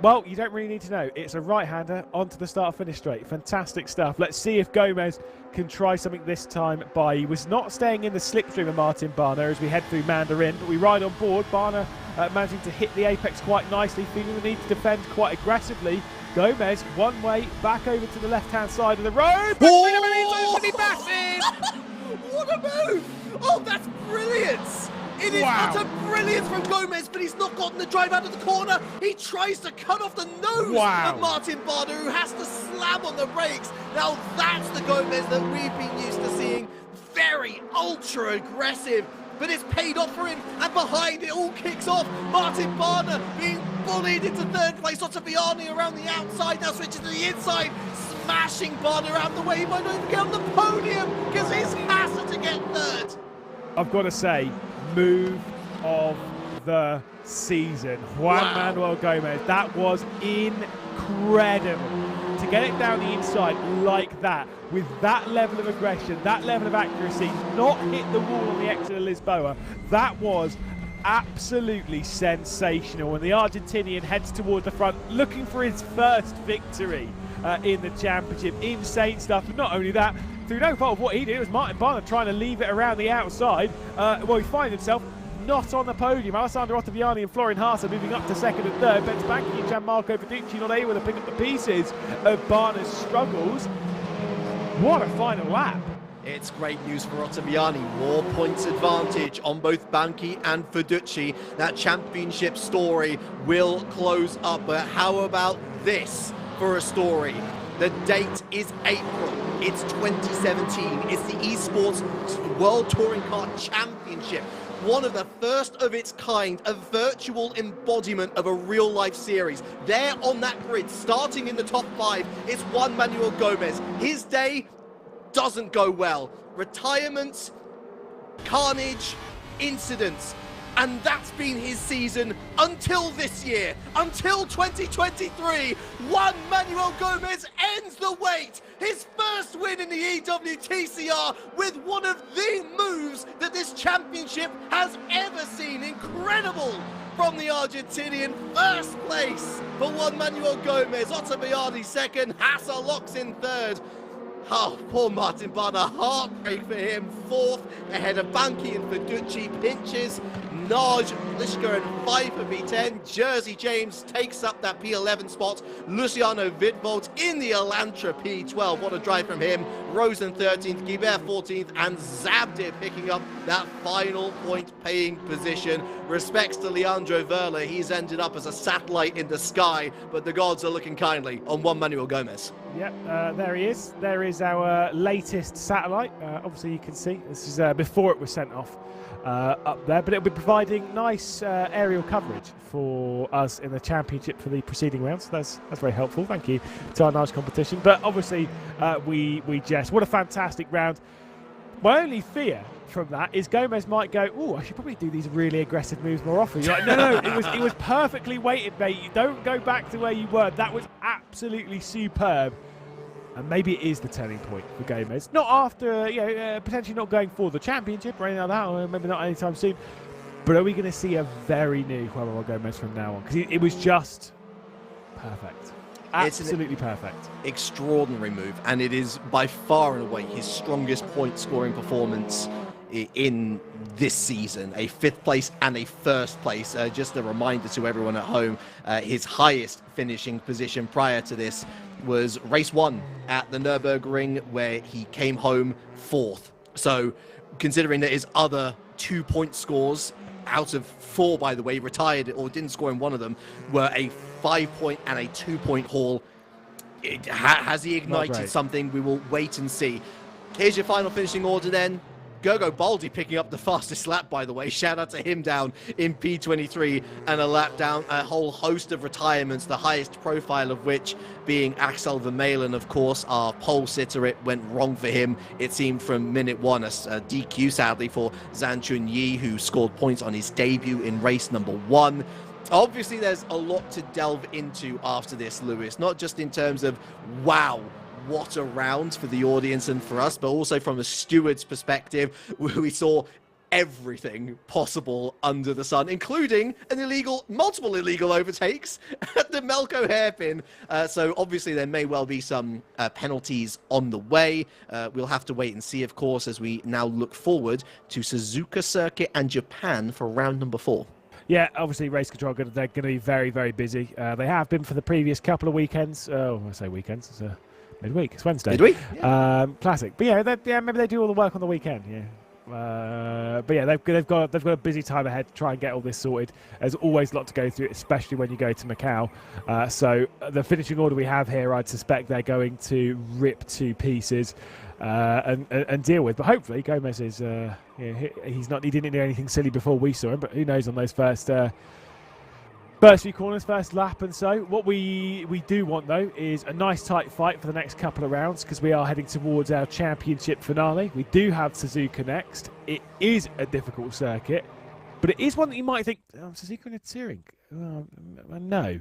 Well, you don't really need to know. It's a right-hander onto the start-finish straight. Fantastic stuff. Let's see if Gomez can try something this time by. He was not staying in the slipstream of Martin Barner as we head through Mandarin, but we ride on board. Barner managing to hit the apex quite nicely, feeling the need to defend quite aggressively. Gomez, one way, back over to the left-hand side of the road. Oh! He What a move! Oh, that's brilliant! It is utter brilliance from Gomez, but he's not gotten the drive out of the corner. He tries to cut off the nose of Martin Barner, who has to slam on the brakes. Now that's the Gomez that we've been used to seeing. Very ultra aggressive, but it's paid off for him. And behind it all kicks off. Martin Barner being bullied into third place. Ottaviani around the outside, now switches to the inside. Smashing Barner out of the way. He might not even get on the podium because it's Hasser to get third. I've got to say, move of the season. Juan Manuel Gomez, that was incredible. To get it down the inside like that, with that level of aggression, that level of accuracy, not hit the wall on the exit of Lisboa, that was absolutely sensational. And the Argentinian heads toward the front, looking for his first victory in the championship. Insane stuff. And not only that, through no fault of what he did, it was Martin Barner trying to leave it around the outside. Well, he finds himself not on the podium. Alessandro Ottaviani and Florian Hasser moving up to second and third. Ben Spanky and Gianmarco Fiducci not able to pick up the pieces of Barner's struggles. What a final lap. It's great news for Ottaviani. More points advantage on both Banchi and Fiducci. That championship story will close up. But how about this for a story? The date is April. It's 2017. It's the Esports World Touring Car Championship. One of the first of its kind, a virtual embodiment of a real-life series. There on that grid, starting in the top 5, it's Juan Manuel Gomez. His day doesn't go well. Retirements, carnage, incidents. And that's been his season until this year, until 2023. Juan Manuel Gomez ends the wait. His first win in the EWTCR with one of the moves that this championship has ever seen. Incredible from the Argentinian. First place for Juan Manuel Gomez. Ottaviani second. Hasser locks in third. Oh, poor Martin Barner, heartbreak for him. Fourth, ahead of Banchi and Fiducci. Pinches, Naj, Lischka and Pfeiffer V10. Jersey James takes up that P11 spot. Luciano Vidvold in the Elantra P12. What a drive from him. Rosen 13th, Guibert 14th, and Zabdir picking up that final point-paying position. Respects to Leandro Verla. He's ended up as a satellite in the sky, but the gods are looking kindly on Juan Manuel Gomez. Yep, there he is. There is our latest satellite. Obviously, you can see this is before it was sent off up there, but it'll be providing nice aerial coverage for us in the championship for the preceding rounds. That's very helpful. Thank you to our nice competition. But obviously, we jest. What a fantastic round. My only fear from that is Gomez might go, oh, I should probably do these really aggressive moves more often. You're like, no, it was perfectly weighted, mate. You don't go back to where you were. That was absolutely superb. And maybe it is the turning point for Gomez. Not after, potentially not going for the championship or anything like that, or maybe not anytime soon. But are we going to see a very new Juan Manuel Gomez from now on? Because it was just perfect. Absolutely perfect. Extraordinary move, and it is by far and away his strongest point scoring performance in this season. A 5th place and a 1st place. Just a reminder to everyone at home, his highest finishing position prior to this was race 1 at the Nürburgring, where he came home 4th. So considering that his other 2-point scores out of 4, by the way, retired or didn't score in one of them, were a 5-point and a 2-point haul. Has he ignited something? We will wait and see. Here's your final finishing order then. Gogo Baldi picking up the fastest lap, by the way. Shout out to him down in P23, and a lap down, a whole host of retirements, the highest profile of which being Axel Vermeulen, of course, our pole sitter. It went wrong for him, it seemed, from minute 1. A DQ, sadly, for Zhan Chunyi, who scored points on his debut in race number 1. Obviously, there's a lot to delve into after this, Lewis, not just in terms of, wow, what a round for the audience and for us, but also from a steward's perspective, where we saw everything possible under the sun, including multiple illegal overtakes at the Melco hairpin. So obviously there may well be some penalties on the way. We'll have to wait and see, of course, as we now look forward to Suzuka Circuit and Japan for round number 4. Yeah, obviously Race Control, they're going to be very, very busy. They have been for the previous couple of weekends. I say weekends, it's midweek, it's Wednesday. Midweek? Yeah. Classic. But yeah, maybe they do all the work on the weekend, yeah. But yeah, they've got a busy time ahead to try and get all this sorted. There's always a lot to go through, especially when you go to Macau. So the finishing order we have here, I'd suspect they're going to rip to pieces and deal with. But hopefully, Gomez is he didn't do anything silly before we saw him. But who knows on those first few corners, first lap. And so what we do want, though, is a nice tight fight for the next couple of rounds, because we are heading towards our championship finale. We do have Suzuka next. It is a difficult circuit, but it is one that you might think, Suzuka in a Touring? No.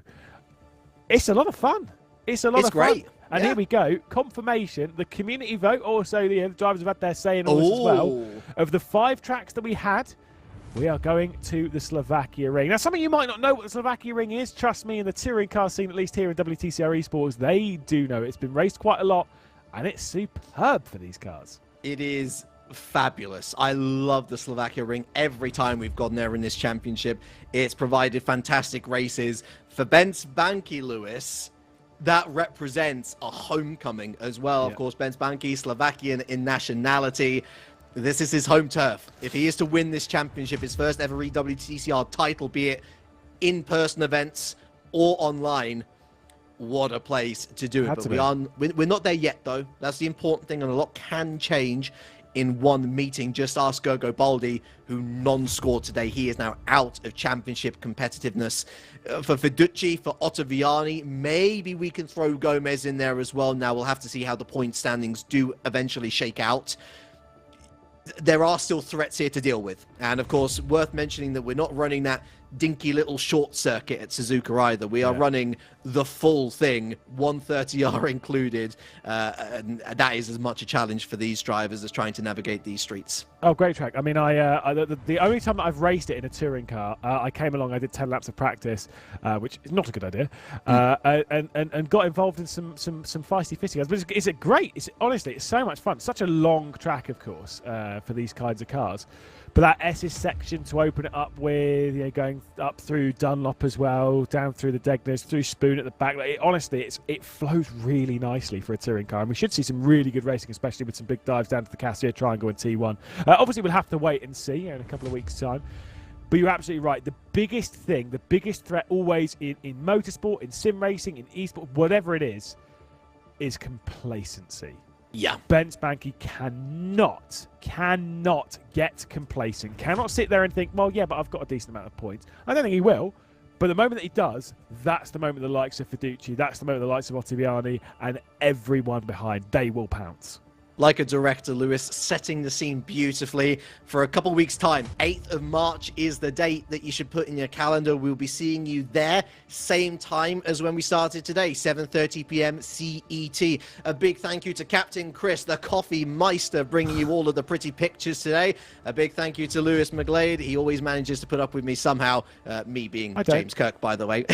It's a lot of fun. It's great. Fun. And here we go. Confirmation. The community vote, also the drivers have had their say in all this as well. Of the 5 tracks that we had, we are going to the Slovakia Ring. Now, some of you might not know what the Slovakia Ring is. Trust me, in the touring car scene, at least here in WTCR Esports, they do know. It's been raced quite a lot, and it's superb for these cars. It is fabulous. I love the Slovakia Ring. Every time we've gone there in this championship, it's provided fantastic races. For Benz Banki, Lewis, that represents a homecoming as well. Yeah. Of course, Benz Banki, Slovakian in nationality. This is his home turf. If he is to win this championship, his first ever WTCR title, be it in-person events or online, what a place to do it. But we're not there yet, though. That's the important thing, and a lot can change in one meeting. Just ask Gergo Baldi, who non-scored today. He is now out of championship competitiveness. For Fiducci, for Ottaviani, maybe we can throw Gomez in there as well. Now we'll have to see how the point standings do eventually shake out. There are still threats here to deal with. And of course, worth mentioning that we're not running that dinky little short circuit at Suzuka either. We are running the full thing, 130R included. And that is as much a challenge for these drivers as trying to navigate these streets. Oh, great track. I mean, the only time that I've raced it in a touring car, I came along, I did 10 laps of practice, which is not a good idea, and got involved in some feisty fitting. But it's great. Honestly, it's so much fun. Such a long track, of course, for these kinds of cars. But that S's section to open it up with, going up through Dunlop as well, down through the Degners, through Spoon at the back. Honestly, it flows really nicely for a touring car. And we should see some really good racing, especially with some big dives down to the Cassia Triangle and T1. Obviously, we'll have to wait and see in a couple of weeks' time. But you're absolutely right. The biggest threat always in motorsport, in sim racing, in esports, whatever it is complacency. Yeah. Benz Banki cannot get complacent. Cannot sit there and think, well, yeah, but I've got a decent amount of points. I don't think he will. But the moment that he does, that's the moment the likes of Fiducci, that's the moment the likes of Ottaviani and everyone behind, they will pounce. Like a director, Lewis, setting the scene beautifully for a couple weeks' time. 8th of March is the date that you should put in your calendar. We'll be seeing you there, same time as when we started today, 7:30 p.m. CET. A big thank you to Captain Chris, the coffee meister, bringing you all of the pretty pictures today. A big thank you to Lewis McGlade. He always manages to put up with me somehow, me being James Kirk, by the way.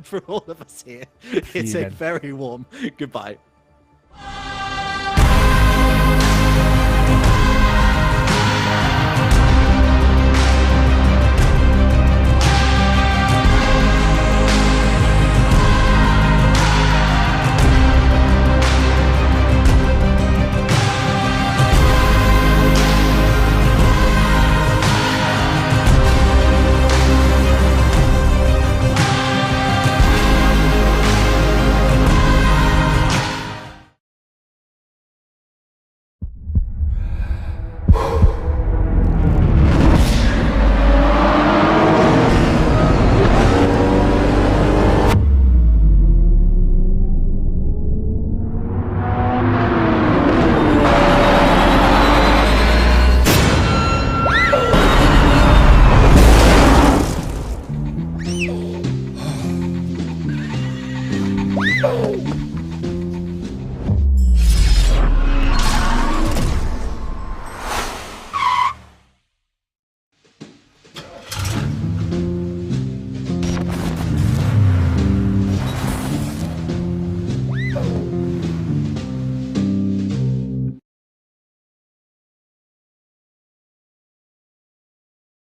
For all of us here, it's a very warm goodbye. Oh.